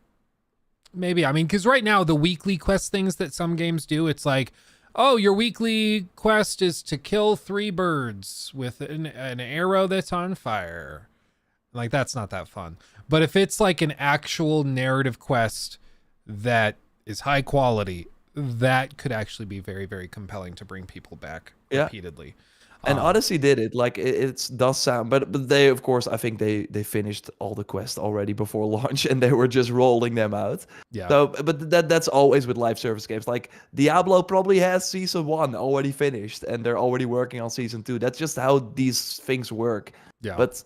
maybe, I mean, because right now the weekly quest things that some games do, it's like, oh, your weekly quest is to kill 3 birds with an arrow that's on fire. Like, that's not that fun. But if it's like an actual narrative quest that is high quality, that could actually be very, very compelling to bring people back repeatedly. And Odyssey did it. Like it does sound, but they, of course, I think they finished all the quests already before launch, and they were just rolling them out. Yeah. So, but that's always with live service games. Like Diablo probably has season 1 already finished, and they're already working on season 2. That's just how these things work. Yeah. But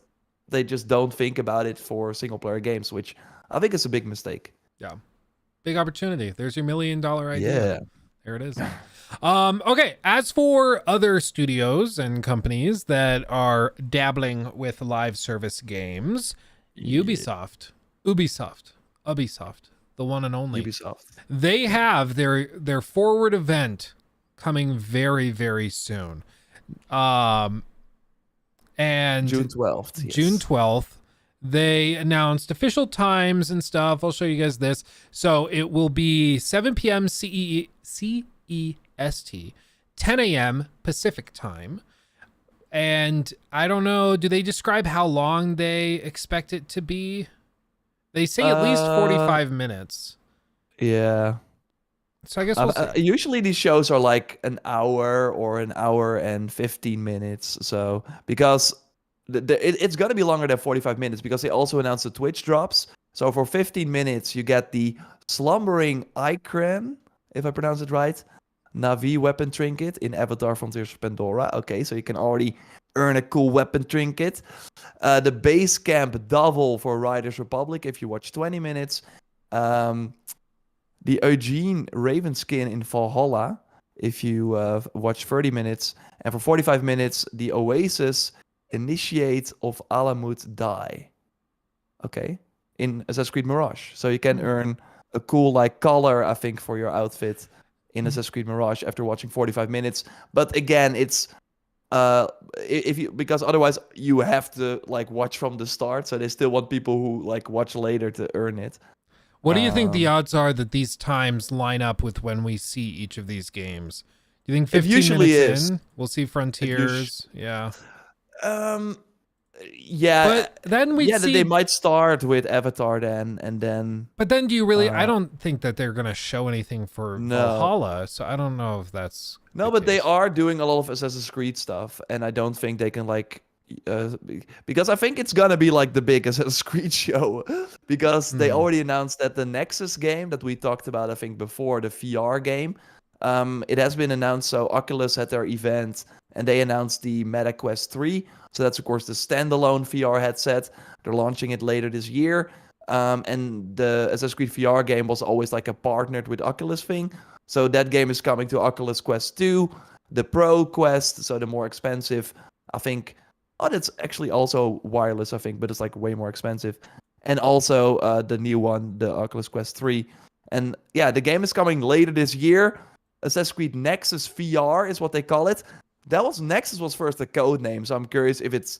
they just don't think about it for single player games, which I think is a big mistake. Yeah. Big opportunity. There's your $1 million idea. Yeah. There it is. Okay. As for other studios and companies that are dabbling with live service games, Ubisoft, the one and only Ubisoft. They have their forward event coming very, very soon. And June 12th. Yes. June 12th, they announced official times and stuff. I'll show you guys this. So it will be 7 p.m. CEST, 10 a.m. Pacific time. And I don't know, do they describe how long they expect it to be? They say at least 45 minutes. Yeah. So I guess we'll see. Usually these shows are like an hour or an hour and 15 minutes. So because it's going to be longer than 45 minutes, because they also announced the Twitch drops. So for 15 minutes, you get the Slumbering Icran, if I pronounce it right, Navi weapon trinket in Avatar Frontiers of Pandora. Okay, so you can already earn a cool weapon trinket. The Base Camp Double for Riders Republic if you watch 20 minutes. The Eugene Raven skin in Valhalla if you watch 30 minutes. And for 45 minutes, the Oasis Initiate of Alamut Die. Okay, in Assassin's Creed Mirage, so you can Hmm. earn a cool like color, I think, for your outfit in Assassin's Creed Mirage after watching 45 minutes. But again, it's if you, because otherwise you have to like watch from the start, so they still want people who like watch later to earn it. What do you think the Um, odds are that these times line up with when we see each of these games? Do you think it 15 usually minutes is. in, we'll see It usually, Frontiers? Yeah. um, yeah, But then we'd yeah, that they see. might start with Avatar then, and then But then do you really. I uh, don't think that they're going to show anything for no. Valhalla. So I don't know if that's No, the but they case. are doing a lot of Assassin's Creed stuff, and I don't think they can like, because I think it's gonna be like the big Assassin's Creed show, because they Hmm. already announced that the Nexus game that we talked about, I think before, the VR game, it has been announced. So Oculus had their event, and they announced the Meta Quest 3. So that's of course the standalone VR headset. They're launching it later this year. And the Assassin's Creed VR game was always like a partnered with Oculus thing. So that game is coming to Oculus Quest 2, the Pro Quest, so the more expensive. I think, oh, that's actually also wireless, I think, but it's like way more expensive. And also the new one, the Oculus Quest 3. And yeah, the game is coming later this year. Assassin's Creed Nexus VR is what they call it. Nexus was first a code name, so I'm curious if it's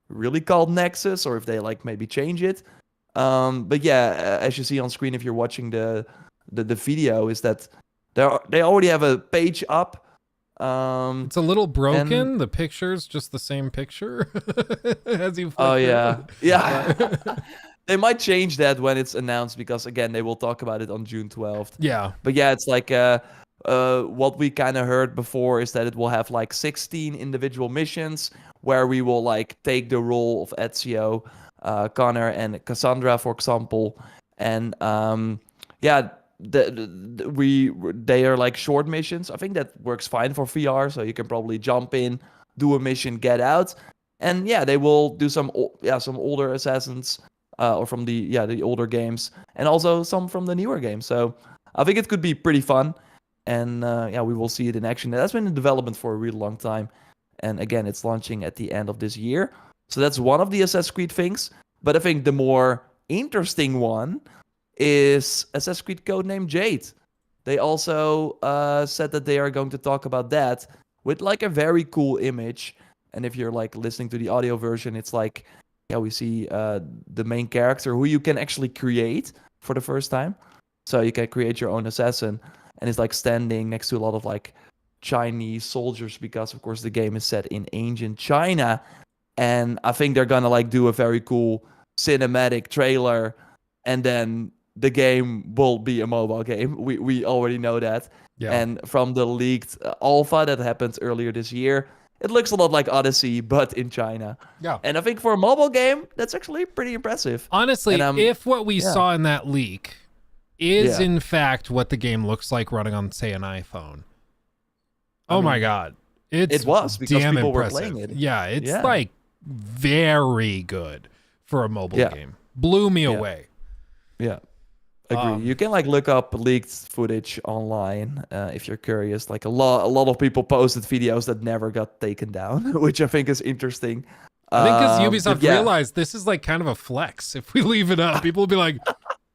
really called Nexus or if they like maybe change it. But yeah, as you see on screen if you're watching the video, is that they already have a page up. It's a little And broken. The picture's just the same picture as you oh flick through. yeah, yeah. They might change that when it's announced, because again, they will talk about it on June 12th. Yeah. But yeah, it's like what we kind of heard before is that it will have like 16 individual missions where we will like take the role of Ezio, Connor, and Cassandra, for example. And yeah, they are like short missions. I think that works fine for VR, so you can probably jump in, do a mission, get out. And yeah, they will do some some older assassins, or from the older games, and also some from the newer games. So I think it could be pretty fun, and yeah, we will see it in action. That's been in development for a really long time, and again, it's launching at the end of this year. So that's one of the Assassin's Creed things. But I think the more interesting one is Assassin's Creed Codename Jade. They also said that they are going to talk about that with like a very cool image. And if you're like listening to the audio version, it's like, yeah, we see the main character who you can actually create for the first time. So you can create your own assassin, and it's like standing next to a lot of like Chinese soldiers, because of course the game is set in ancient China. And I think they're gonna like do a very cool cinematic trailer, and then the game will be a mobile game. We already know that. Yeah. And from the leaked alpha that happened earlier this year, it looks a lot like Odyssey, but in China. Yeah. And I think for a mobile game, that's actually pretty impressive. Honestly, And if what we yeah, saw in that leak is yeah. in fact what the game looks like running on, say, an iPhone, I oh my mean, God. It's it was because damn people were impressive. playing it. Yeah, it's Yeah, like very good for a mobile yeah, game. Blew me yeah, away. yeah. Agree. You can like look up leaked footage online if you're curious. Like a lot of people posted videos that never got taken down, which I think is interesting. I think because But Ubisoft yeah, realized this is like kind of a flex. If we leave it up, people will be like,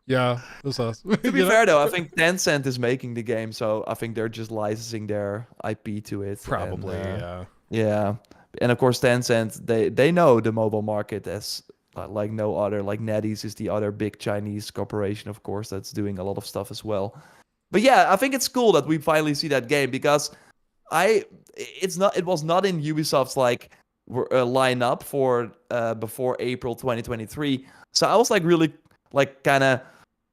yeah, that's us. to be fair though, I think Tencent is making the game, so I think they're just licensing their IP to it. Probably, And, yeah. yeah, and of course Tencent, they know the mobile market as like no other. Like NetEase is the other big Chinese corporation, of course, that's doing a lot of stuff as well. But yeah, I think it's cool that we finally see that game, because it was not in Ubisoft's like lineup for before April 2023. So I was like really like kind of,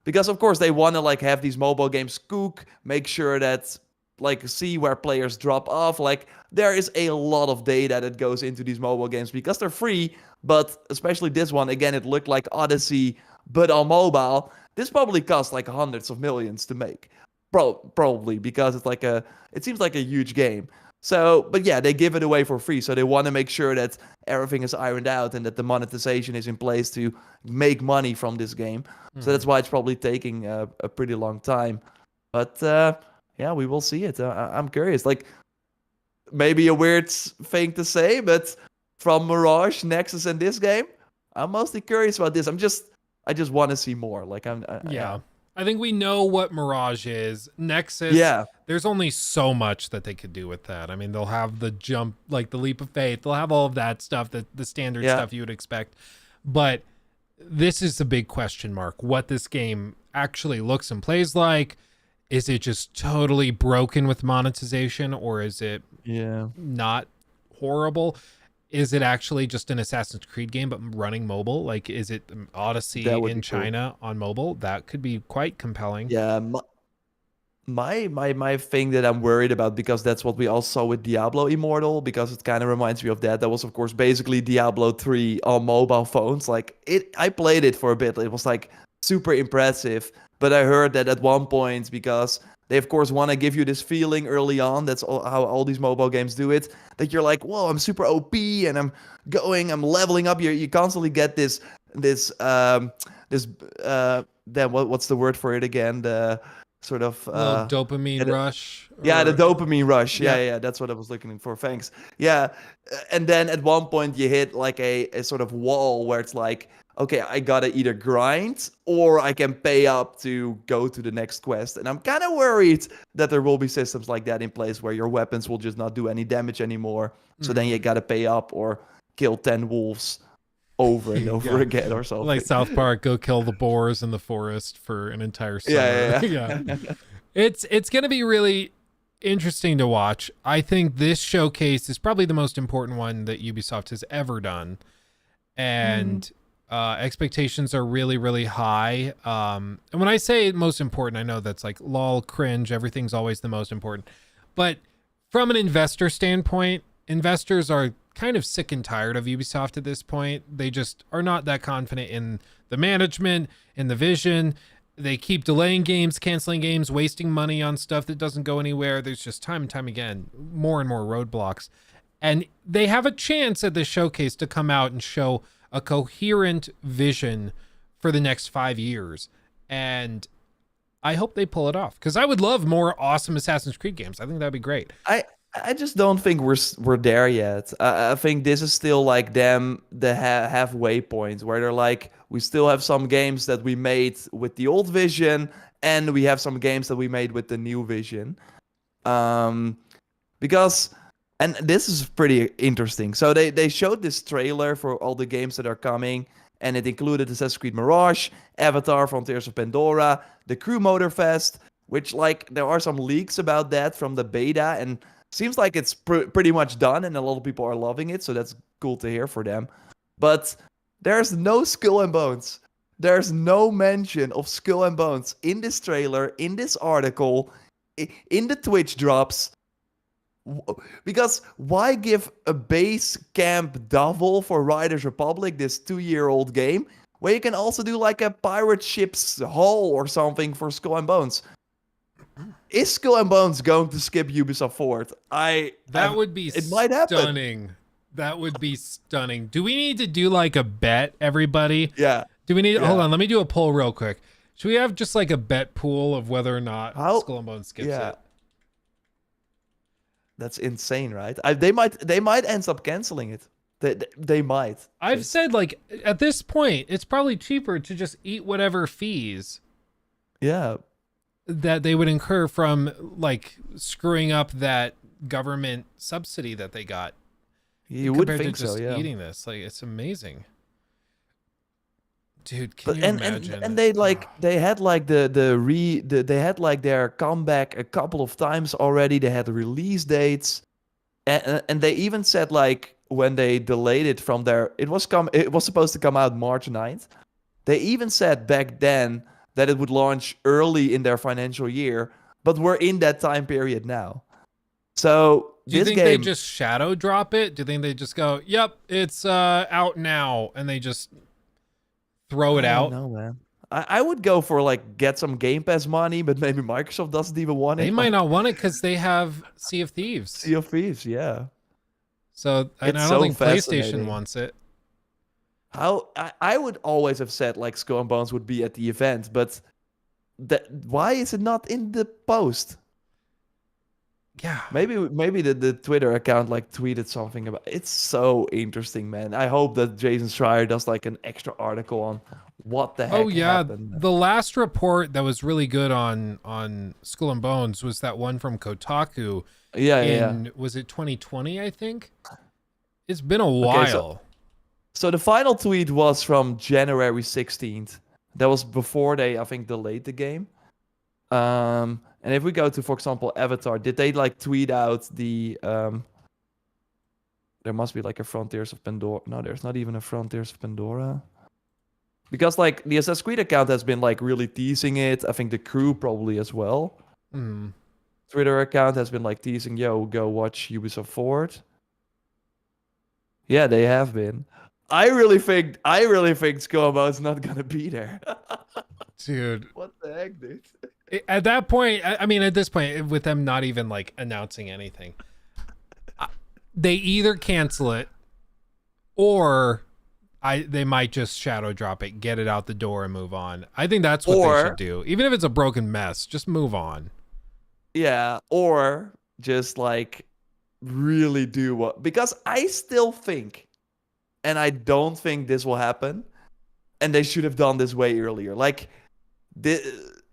because of course they want to like have these mobile games cook, make sure that like see where players drop off. Like there is a lot of data that goes into these mobile games because they're free, but especially this one, again, it looked like Odyssey but on mobile. This probably cost like hundreds of millions to make. Probably because it seems like a huge game. So, but yeah, they give it away for free. So they want to make sure that everything is ironed out and that the monetization is in place to make money from this game. So that's why it's probably taking a pretty long time. But yeah, we will see it. I'm curious. Like maybe a weird thing to say, but from Mirage, Nexus, and this game, I'm mostly curious about this. I'm just I just want to see more. Like Yeah. I think we know what Mirage is. Nexus, yeah, there's only so much that they could do with that. I mean, they'll have the jump, like the leap of faith. They'll have all of that stuff, the standard yeah, stuff you would expect. But this is the big question mark. What this game actually looks and plays like. Is it just totally broken with monetization, or is it yeah. not horrible? Is it actually just an Assassin's Creed game but running mobile? Like, is it That Odyssey would in be cool. China on mobile? That could be quite compelling. Yeah, my thing that I'm worried about, because that's what we all saw with Diablo Immortal, because it kind of reminds me of that. That was of course basically Diablo 3 on mobile phones. Like I played it for a bit. It was like super impressive, but I heard that at one point, because they of course want to give you this feeling early on, that's how all these mobile games do it, that you're like, whoa, I'm super OP and I'm leveling up. You constantly get this this then what's the word for it again? The sort of Little yeah, dopamine rush, yeah, the or dopamine rush. Yeah, yeah. yeah, that's what I was looking for. Thanks. Yeah, and then at one point you hit like a sort of wall where it's like, okay, I gotta either grind or I can pay up to go to the next quest. And I'm kind of worried that there will be systems like that in place where your weapons will just not do any damage anymore. So then you gotta pay up or kill 10 wolves over and over Yeah. again or Like something. South Park, go kill the boars in the forest for an entire summer. Yeah, Yeah. yeah, yeah. It's going to be really interesting to watch. I think this showcase is probably the most important one that Ubisoft has ever done. Hmm. And expectations are really, really high. And when I say most important, I know that's like lol, cringe, everything's always the most important. But from an investor standpoint, investors are kind of sick and tired of Ubisoft at this point. They just are not that confident in the management, in the vision. They keep delaying games, canceling games, wasting money on stuff that doesn't go anywhere. There's just time and time again more and more roadblocks. And they have a chance at this showcase to come out and show a coherent vision for the next 5 years. And I hope they pull it off, because I would love more awesome Assassin's Creed games. I think that'd be great. I just don't think we're there yet. I think this is still like them the halfway point where they're like, we still have some games that we made with the old vision, and we have some games that we made with the new vision. Um, because and this is pretty interesting. So they showed this trailer for all the games that are coming, and it included Assassin's Creed Mirage, Avatar: Frontiers of Pandora, the Crew Motorfest, which like there are some leaks about that from the beta, and seems like it's pretty much done, and a lot of people are loving it, so that's cool to hear for them. But there's no Skull and Bones. There's no mention of Skull and Bones in this trailer, in this article, in the Twitch drops. Because why give a base camp double for Riders Republic, this 2-year-old game, where you can also do like a pirate ship's hull or something for Skull and Bones? Is Skull and Bones going to skip Ubisoft Forward? That would be It might happen. stunning. That would be stunning. Do we need to do like a bet, everybody? Yeah. Do we need, hold Yeah. on, let me do a poll real quick. Should we have just like a bet pool of whether or not How? Skull and Bones skips Yeah. it? That's insane, right? They might end up canceling it. They might. I've said, like, at this point, it's probably cheaper to just eat whatever fees Yeah. that they would incur from like screwing up that government subsidy that they got, You would compared to think so, just yeah. eating this. Like, it's amazing. Dude, can But you and imagine? and they had like they had like their comeback a couple of times already. They had release dates, and they even said like when they delayed it from their it was supposed to come out March 9th. They even said back then that it would launch early in their financial year, but we're in that time period now. So Do you this think they game, just shadow drop it? Do you think they just go, "Yep, it's out now," and they just throw it I don't out? know, man. I would go for like get some Game Pass money, but maybe Microsoft doesn't even want They it. might Like not want it because they have Sea of Thieves. Sea of Thieves, yeah. So, and It's I don't so think PlayStation fascinating. wants it. How I would always have said like Skull and Bones would be at the event, but why is it not in the post? Yeah. Maybe the Twitter account like tweeted something about it's so interesting, man. I hope that Jason Schreier does like an extra article on what the Oh heck yeah, happened. the last report that was really good on Skull and Bones was that one from Kotaku Yeah. in, was it 2020, I think? It's been a Okay, while. so the final tweet was from January 16th. That was before they, I think, delayed the game. And if we go to, for example, Avatar, did they like tweet out the there must be like a Frontiers of Pandora. No, there's not even a Frontiers of Pandora. Because like the Assassin's Creed account has been like really teasing it. I think the crew probably as well. Mm. Twitter account has been like teasing, yo, go watch Ubisoft Forward. Yeah, they have been. I really think Skull and Bones not gonna be there. Dude, What the heck, dude? at that point, I mean, at this point, with them not even like announcing anything, they either cancel it or they might just shadow drop it, get it out the door, and move on. I think that's what they should do. Even if it's a broken mess, just move on. Yeah, or just like really do what, because I still think, and I don't think this will happen, and they should have done this way earlier. Like,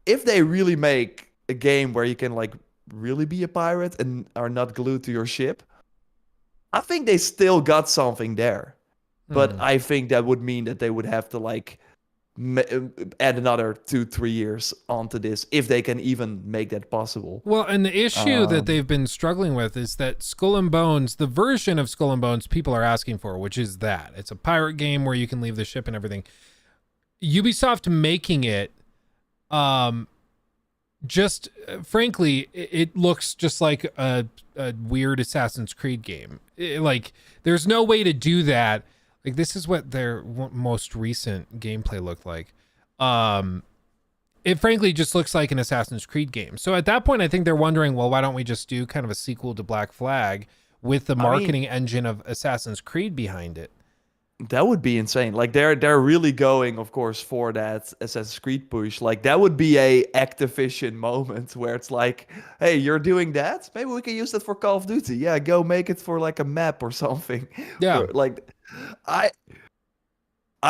if they really make a game where you can like really be a pirate and are not glued to your ship, I think they still got something there. But I think that would mean that they would have to like add another 2-3 years onto this if they can even make that possible. Well, and the issue that they've been struggling with is that Skull and Bones, the version of Skull and Bones people are asking for, which is that it's a pirate game where you can leave the ship and everything. Ubisoft making it, just frankly, it looks just like a weird Assassin's Creed game. Like, there's no way to do that. Like, this is what their most recent gameplay looked like. It frankly just looks like an Assassin's Creed game. So at that point, I think they're wondering, well, why don't we just do kind of a sequel to Black Flag with the marketing engine of Assassin's Creed behind it? That would be insane. Like they're really going, of course, for that Assassin's Creed push. Like that would be a Activision moment where it's like, hey, you're doing that? Maybe we can use that for Call of Duty. Yeah, go make it for like a map or something. Yeah. Or, like, I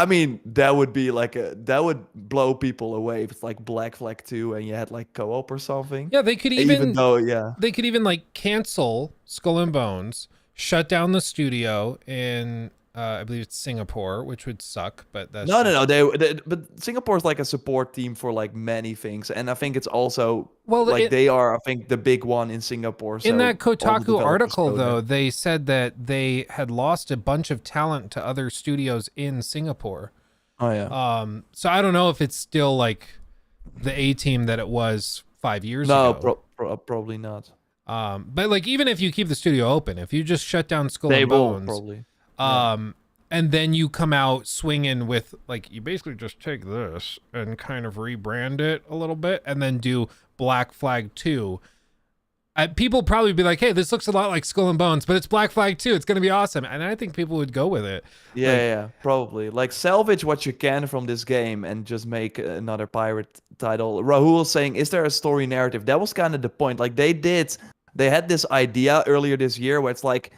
mean, that would be like that would blow people away if it's like Black Flag 2 and you had like co-op or something. Yeah, they could even though, yeah. They could even like cancel Skull and Bones, shut down the studio in I believe it's Singapore, which would suck, but that's No. But Singapore is like a support team for like many things, and I think it's also they are, I think, the big one in Singapore. So in that Kotaku article, though, there. they said that they had lost a bunch of talent to other studios in Singapore. Oh yeah. So I don't know if it's still like the A team that it was 5 years ago. No, probably not. But like, even if you keep the studio open, if you just shut down Skull They and will Bones, probably. and then you come out swinging with like, you basically just take this and kind of rebrand it a little bit and then do Black Flag 2. People probably be like, hey, this looks a lot like Skull and Bones, but it's Black Flag 2. It's going to be awesome. And I think people would go with it. Yeah, probably. Like, salvage what you can from this game and just make another pirate title. Rahul was saying, is there a story narrative? That was kind of the point. Like, they had this idea earlier this year where it's like,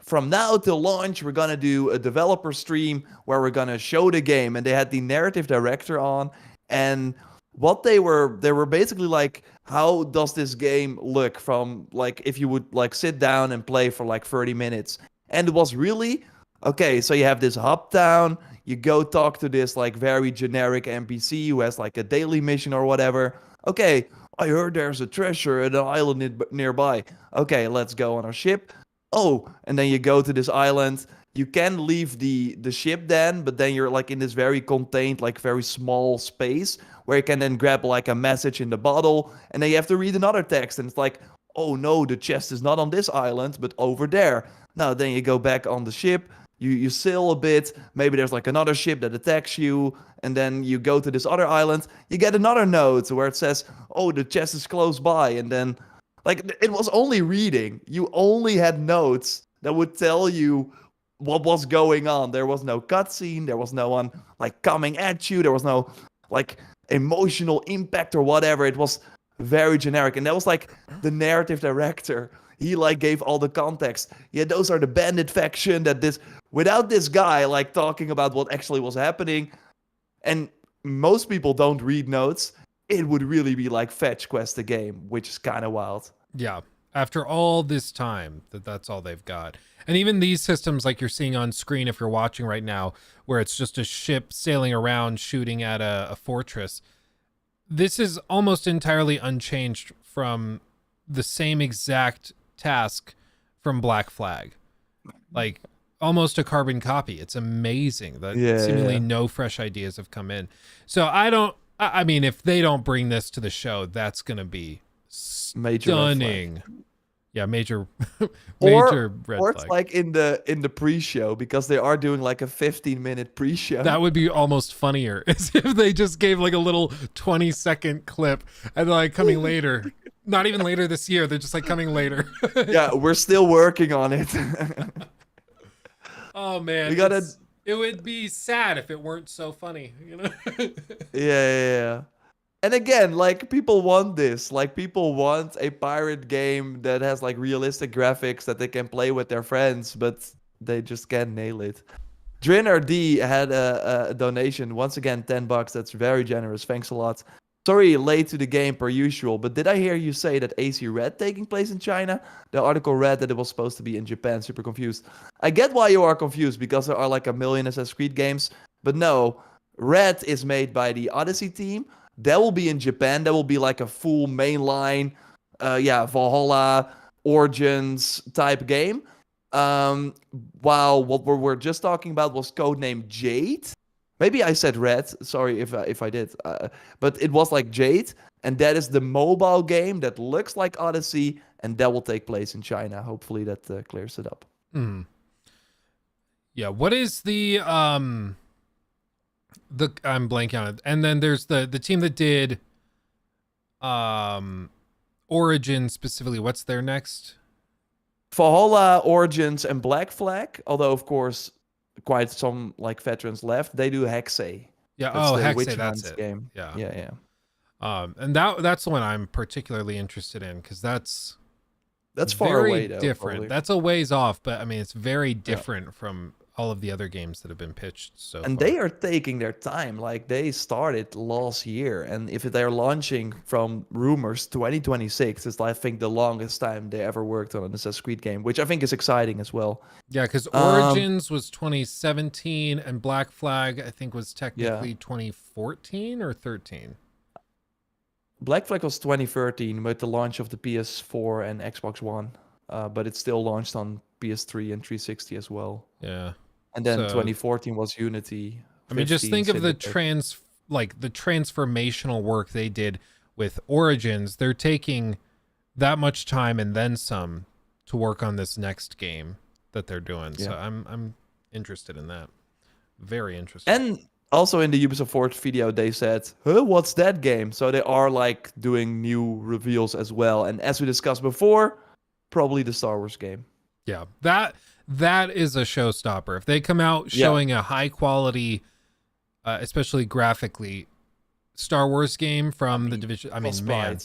from now till launch, we're going to do a developer stream where we're going to show the game. And they had the narrative director on. And what they were basically like, how does this game look from, like, if you would, like, sit down and play for, like, 30 minutes? And it was really, okay, so you have this hub town, you go talk to this, like, very generic NPC who has, like, a daily mission or whatever. Okay, I heard there's a treasure at an island nearby. Okay, let's go on our ship. Oh, and then you go to this island. You can leave the ship then, but then you're like in this very contained, like very small space where you can then grab like a message in the bottle, and then you have to read another text, and it's like, oh no, the chest is not on this island, but over there. Now then you go back on the ship, you sail a bit, maybe there's like another ship that attacks you, and then you go to this other island, you get another note where it says, oh, the chest is close by, and then like it was only reading. You only had notes that would tell you what was going on. There was no cutscene. There was no one like coming at you. There was no like emotional impact or whatever. It was very generic. And that was like the narrative director. he like gave all the context. Yeah, those are the bandit faction that this without this guy like talking about what actually was happening. And most people don't read notes. It would really be like Fetch Quest the game, which is kind of wild. Yeah. After all this time, that's all they've got. And even these systems like you're seeing on screen if you're watching right now, where it's just a ship sailing around shooting at a fortress, this is almost entirely unchanged from the same exact task from Black Flag. Like almost a carbon copy. It's amazing that seemingly no fresh ideas have come in. So I mean, if they don't bring this to the show, that's going to be stunning. Yeah, major red flag. Or it's like in the pre-show, because they are doing like a 15-minute pre-show. That would be almost funnier, as if they just gave like a little 20-second clip and like coming later. Not even later this year. They're just like coming later. Yeah, we're still working on it. Oh man, we gotta. It would be sad if it weren't so funny, you know? Yeah. And again, like, people want this. Like, people want a pirate game that has like realistic graphics that they can play with their friends, but they just can't nail it. Drinner D had a donation. Once again, $10. That's very generous. Thanks a lot. Sorry, late to the game per usual, but did I hear you say that AC Red taking place in China? The article read that it was supposed to be in Japan. Super confused. I get why you are confused, because there are like a million Assassin's Creed games. But no, Red is made by the Odyssey team. That will be in Japan. That will be like a full mainline, Valhalla, Origins type game. While what we were just talking about was codename Jade. Maybe I said Red. Sorry if I did. But it was like Jade, and that is the mobile game that looks like Odyssey, and that will take place in China. Hopefully that clears it up. Mm. Yeah. What is the I'm blanking on it. And then there's the team that did Origin specifically. What's their next? Valhalla, Origins, and Black Flag. Although of course quite some like veterans left. They do Hexe. Yeah. That's Hexe. That's it. Game. Yeah. And that's the one I'm particularly interested in, because that's far very away though. Different. Probably. That's a ways off, but I mean it's very different from all of the other games that have been pitched so far. And they are taking their time. Like, they started last year, and if they're launching from rumors 2026, it's I think the longest time they ever worked on an Assassin's Creed game, which I think is exciting as well. Yeah, because Origins was 2017 and Black Flag I think was technically 2014 or 13. Black Flag was 2013 with the launch of the PS4 and Xbox One, but it still launched on PS3 and 360 as well. Yeah. And then 2014 was Unity. I mean, just think of the transformational work they did with Origins. They're taking that much time and then some to work on this next game that they're doing. Yeah. So I'm interested in that. Very interested. And also in the Ubisoft Forward video, they said, what's that game? So they are like doing new reveals as well. And as we discussed before, probably the Star Wars game. Yeah, that is a showstopper. If they come out showing a high quality, especially graphically, Star Wars game from the Division, I mean, man.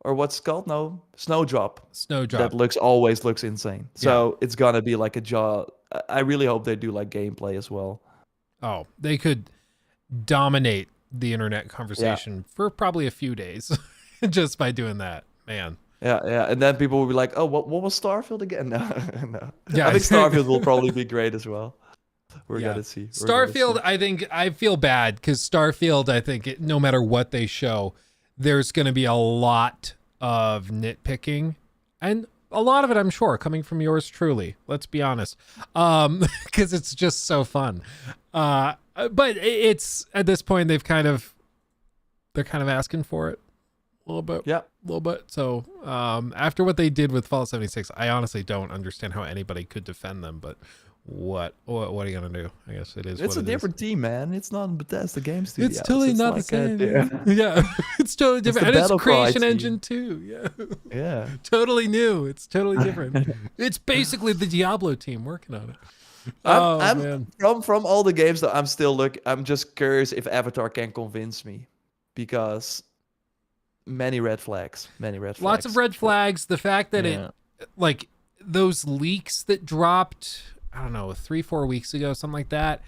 Or what's it called? No, Snowdrop. Snowdrop. That always looks insane. So it's gonna be like a jaw. I really hope they do like gameplay as well. Oh, they could dominate the internet conversation for probably a few days just by doing that, man. Yeah, and then people will be like, "Oh, what was Starfield again?" No. Yeah, I think Starfield will probably be great as well. We're gonna see. Starfield, I think I feel bad because Starfield, I think no matter what they show, there's going to be a lot of nitpicking, and a lot of it, I'm sure, coming from yours truly. Let's be honest, because it's just so fun. But it's at this point they're kind of asking for it. A little bit. So after what they did with Fallout 76, I honestly don't understand how anybody could defend them. But what are you gonna do? I guess it is. It's a different team, man. It's not Bethesda Game Studio. It's totally not the same. Yeah, it's totally different. And it's Creation Engine too. Yeah. Totally new. It's totally different. It's basically the Diablo team working on it. Man. From all the games that I'm still I'm just curious if Avatar can convince me, because many red flags. Lots of red flags. The fact that like those leaks that dropped, I don't know, 3-4 weeks ago, something like that.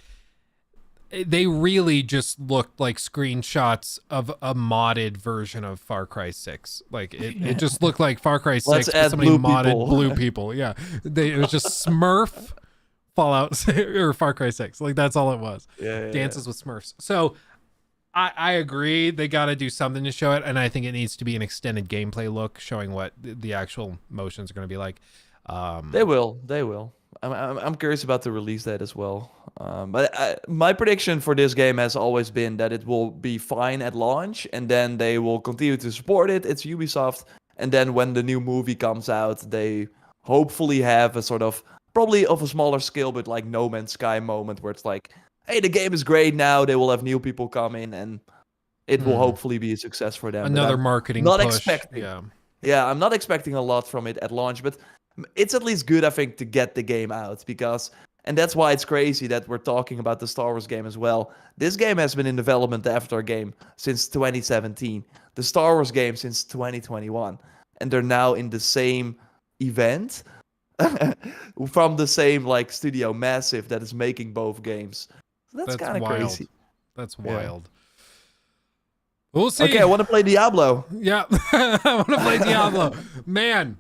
They really just looked like screenshots of a modded version of Far Cry 6. Like it just looked like Far Cry 6, Let's but add somebody blue modded people. blue people. Yeah. It was just Smurf Fallout or Far Cry 6. Like that's all it was. Yeah. Dances with Smurfs. So I agree. They got to do something to show it. And I think it needs to be an extended gameplay look showing what the actual motions are going to be like. They will. I'm curious about the release date as well. My prediction for this game has always been that it will be fine at launch, and then they will continue to support it. It's Ubisoft, and then when the new movie comes out, they hopefully have a sort of probably of a smaller scale, but like No Man's Sky moment where it's like, hey, the game is great now. They will have new people come in, and it will hopefully be a success for them. Another marketing not push. expecting. Yeah. Yeah, I'm not expecting a lot from it at launch, but it's at least good, I think, to get the game out because, and that's why it's crazy that we're talking about the Star Wars game as well. This game has been in development, the Avatar game, since 2017, the Star Wars game since 2021, and they're now in the same event from the same like studio, Massive, that is making both games. So that's kind of crazy. That's wild. We'll see. Okay, I want to play Diablo. Yeah, I want to play Diablo, man.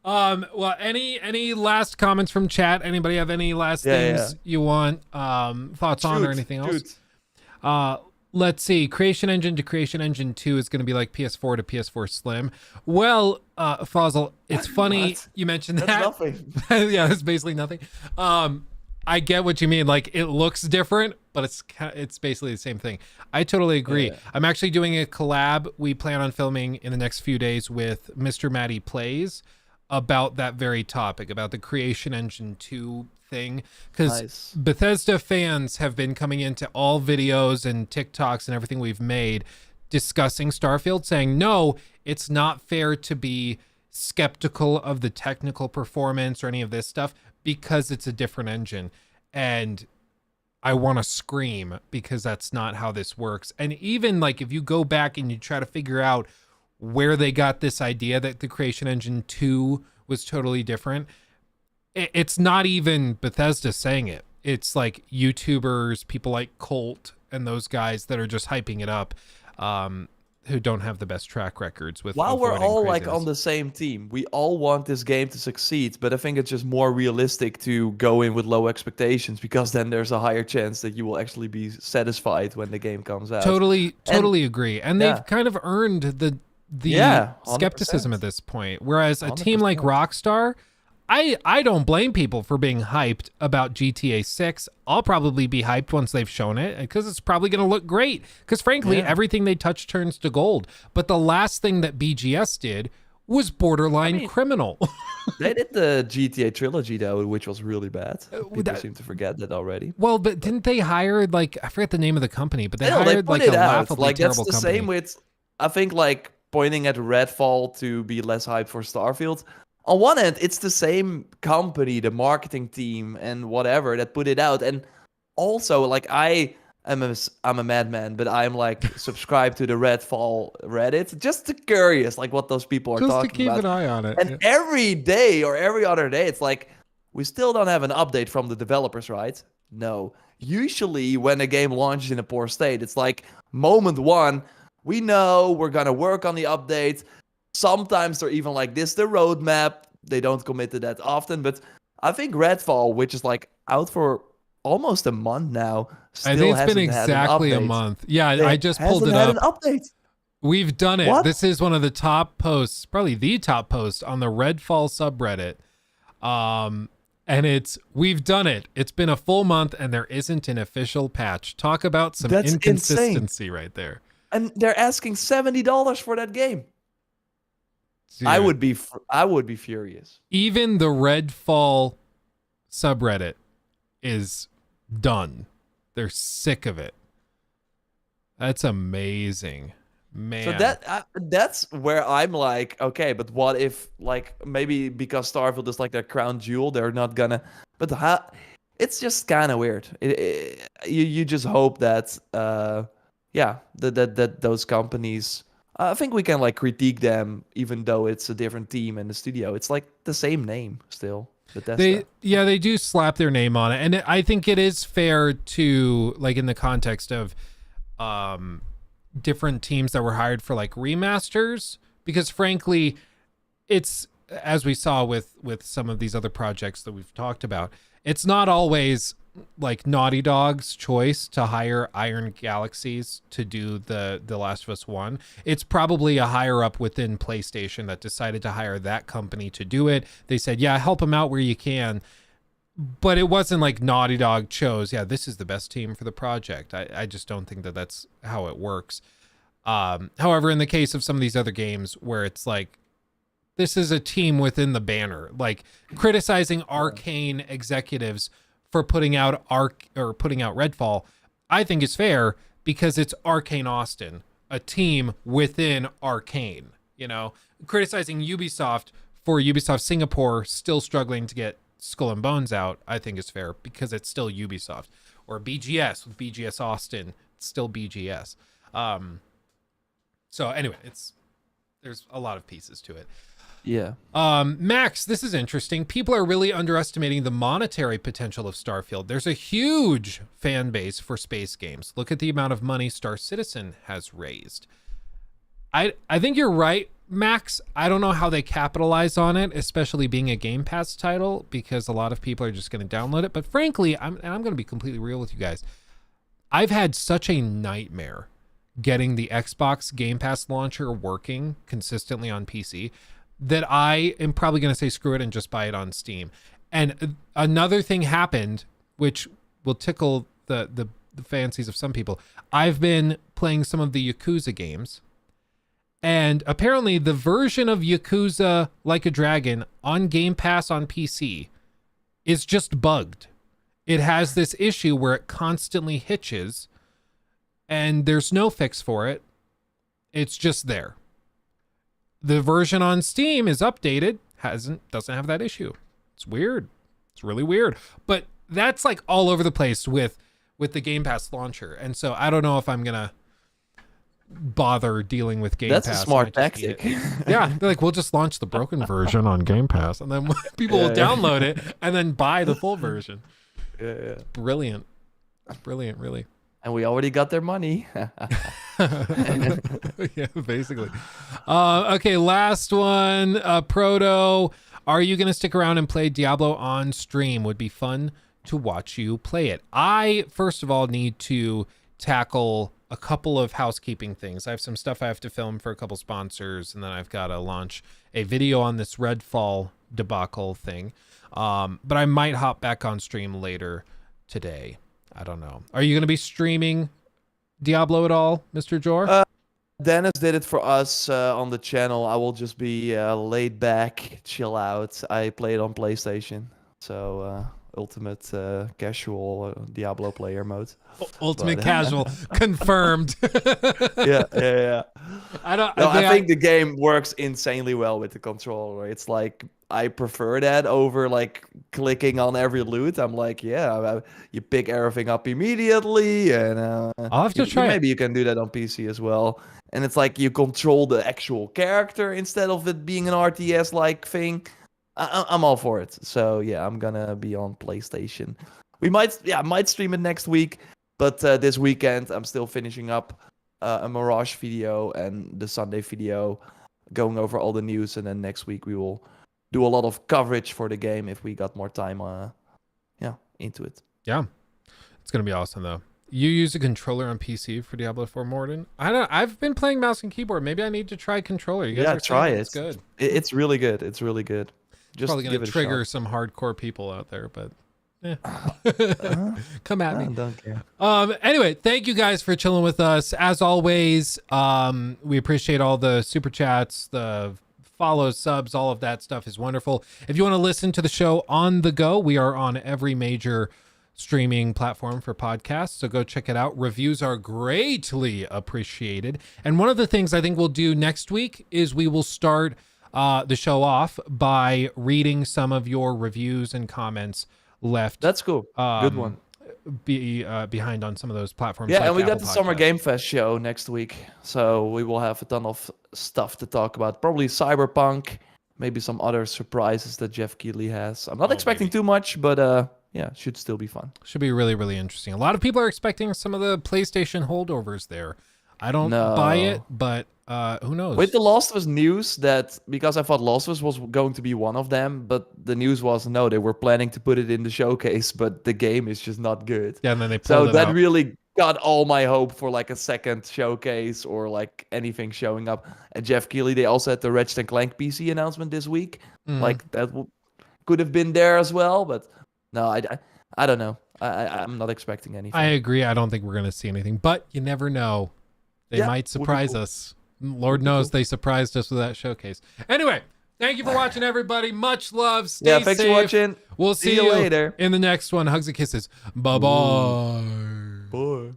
Well, any last comments from chat? Anybody have any last things you want thoughts on or anything else? Let's see. Creation Engine to Creation Engine 2 is going to be like PS4 to PS4 Slim. Well, Fossil, it's funny you mentioned that. Nothing. Yeah, it's basically nothing. I get what you mean. Like it looks different, but it's basically the same thing. I totally agree. Yeah. I'm actually doing a collab we plan on filming in the next few days with Mr. Matty Plays about that very topic, about the Creation Engine 2 thing, because Bethesda fans have been coming into all videos and TikToks and everything we've made discussing Starfield, saying no, it's not fair to be skeptical of the technical performance or any of this stuff because it's a different engine. And I want to scream because that's not how this works. And even like if you go back and you try to figure out where they got this idea that the Creation Engine 2 was totally different, it's not even Bethesda saying it. It's like YouTubers, people like Colt and those guys that are just hyping it up, who don't have the best track records with. While we're all craziness. like on the same team, we all want this game to succeed, but I think it's just more realistic to go in with low expectations because then there's a higher chance that you will actually be satisfied when the game comes out. Totally agree. And they've kind of earned the skepticism at this point. Whereas a team like Rockstar, I don't blame people for being hyped about GTA 6. I'll probably be hyped once they've shown it because it's probably going to look great. Because frankly, everything they touch turns to gold. But the last thing that BGS did was borderline criminal. They did the GTA trilogy though, which was really bad. People seem to forget that already. Well, but didn't they hire like, I forget the name of the company, but they hired like a laughably terrible company. That's the same with, I think like pointing at Redfall to be less hype for Starfield. On one end, it's the same company, the marketing team and whatever that put it out. And also, like I'm a madman, but I'm like subscribed to the Redfall Reddit, just to curious, like what those people are talking about. Just to keep an eye on it. And every day or every other day, it's like, we still don't have an update from the developers, right? No. Usually when a game launches in a poor state, it's like moment one, we know we're going to work on the update. Sometimes they're even like this, the roadmap. They don't commit to that often. But I think Redfall, which is like out for almost a month now, still I think it's been hasn't exactly had an a month. Yeah, I just pulled it had up. An update. We've done it. What? This is one of the top posts, probably the top post on the Redfall subreddit. And we've done it. It's been a full month and there isn't an official patch. Talk about some inconsistency right there. And they're asking $70 for that game. Dude. I would be furious. Even the Redfall subreddit is done. They're sick of it. That's amazing, man. So that's where I'm like, okay, but what if like maybe because Starfield is like their crown jewel, they're not gonna. But it's just kind of weird. You just hope that that those companies. I think we can like critique them even though it's a different team in the studio. It's like the same name still, Bethesda. They do slap their name on it, and I think it is fair to, like, in the context of different teams that were hired for like remasters, because frankly, it's, as we saw with some of these other projects that we've talked about, it's not always like Naughty Dog's choice to hire Iron Galaxies to do the Last of Us 1. It's probably a higher up within PlayStation that decided to hire that company to do it. They said, yeah, help them out where you can. But it wasn't like Naughty Dog chose, yeah, this is the best team for the project. I just don't think that that's how it works. However, in the case of some of these other games where it's like, this is a team within the banner, like criticizing Arcane executives for putting out Redfall, I think is fair because it's Arcane Austin, a team within Arcane. You know, criticizing Ubisoft for Ubisoft Singapore still struggling to get Skull and Bones out, I think is fair because it's still Ubisoft. Or BGS with BGS Austin, it's still BGS. So anyway, there's a lot of pieces to it. Yeah. Max, this is interesting. People are really underestimating the monetary potential of Starfield. There's a huge fan base for space games. Look at the amount of money Star Citizen has raised. I think you're right, Max. I don't know how they capitalize on it, especially being a Game Pass title, because a lot of people are just going to download it. But frankly, I'm going to be completely real with you guys. I've had such a nightmare getting the Xbox Game Pass launcher working consistently on PC that I am probably going to say screw it and just buy it on Steam. And another thing happened, which will tickle the fancies of some people. I've been playing some of the Yakuza games, and apparently the version of Yakuza Like a Dragon on Game Pass on PC is just bugged. It has this issue where it constantly hitches, and there's no fix for it. It's just there. The version on Steam is updated, doesn't have that issue. It's weird. It's really weird. But that's like all over the place with the Game Pass launcher. And so I don't know if I'm gonna bother dealing with Game Pass. That's a smart tactic. Yeah, they're like, we'll just launch the broken version on Game Pass, and then people will download it and then buy the full version. Yeah. Brilliant. It's brilliant, really. And we already got their money. Yeah, basically. Okay, last one. Proto, are you going to stick around and play Diablo on stream? Would be fun to watch you play it. I, first of all, need to tackle a couple of housekeeping things. I have some stuff I have to film for a couple sponsors, and then I've got to launch a video on this Redfall debacle thing. But I might hop back on stream later today. I don't know. Are you going to be streaming Diablo at all, Mr. Jor? Dennis did it for us on the channel. I will just be laid back, chill out. I play it on PlayStation, so ultimate casual Diablo player mode. Ultimate casual, confirmed. Yeah. I think the game works insanely well with the controller. It's like I prefer that over like clicking on every loot. I'm like, yeah, you pick everything up immediately, and I'll have to try. Maybe you can do that on PC as well. And it's like you control the actual character instead of it being an RTS-like thing. I'm all for it. So yeah, I'm gonna be on PlayStation. I might stream it next week, but this weekend I'm still finishing up a Mirage video and the Sunday video, going over all the news, and then next week we will do a lot of coverage for the game if we got more time into it. Yeah. It's going to be awesome though. You use a controller on PC for Diablo 4, Morton? I've been playing mouse and keyboard. Maybe I need to try controller. You guys try it. It's good. It's really good. It's really good. Just probably going to trigger some hardcore people out there, but come at me. Don't care. Anyway, thank you guys for chilling with us. As always, we appreciate all the super chats, the follows, subs, all of that stuff is wonderful. If you want to listen to the show on the go, we are on every major streaming platform for podcasts, so go check it out. Reviews are greatly appreciated. And one of the things I think we'll do next week is we will start the show off by reading some of your reviews and comments left. That's cool. Good one. be behind on some of those platforms. Yeah, like and we got Apple the Summer Podcasts. Game Fest show next week, so we will have a ton of stuff to talk about. Probably Cyberpunk, maybe some other surprises that Jeff Keighley has. I'm not expecting Maybe. too much, but yeah, should still be fun. Should be really, really interesting. A lot of people are expecting some of the PlayStation holdovers there. I don't buy it, No. but who knows? With the Last of Us news, that because I thought Last of Us was going to be one of them, but the news was no, they were planning to put it in the showcase, but the game is just not good. Yeah, and then they So pulled it that out. really got all my hope for like a second showcase or like anything showing up. And Jeff Keighley, they also had the Ratchet and Clank PC announcement this week. Like that could have been there as well, but no, I don't know. I'm not expecting anything. I agree. I don't think we're going to see anything, but you never know. They Yeah, might would be surprise cool. us. Lord knows they surprised us with that showcase. Anyway, thank you for watching, everybody. Much love. Stay Yeah, thanks safe. for watching. We'll see you you later. in the next one. Hugs and kisses. Bye-bye. Bye.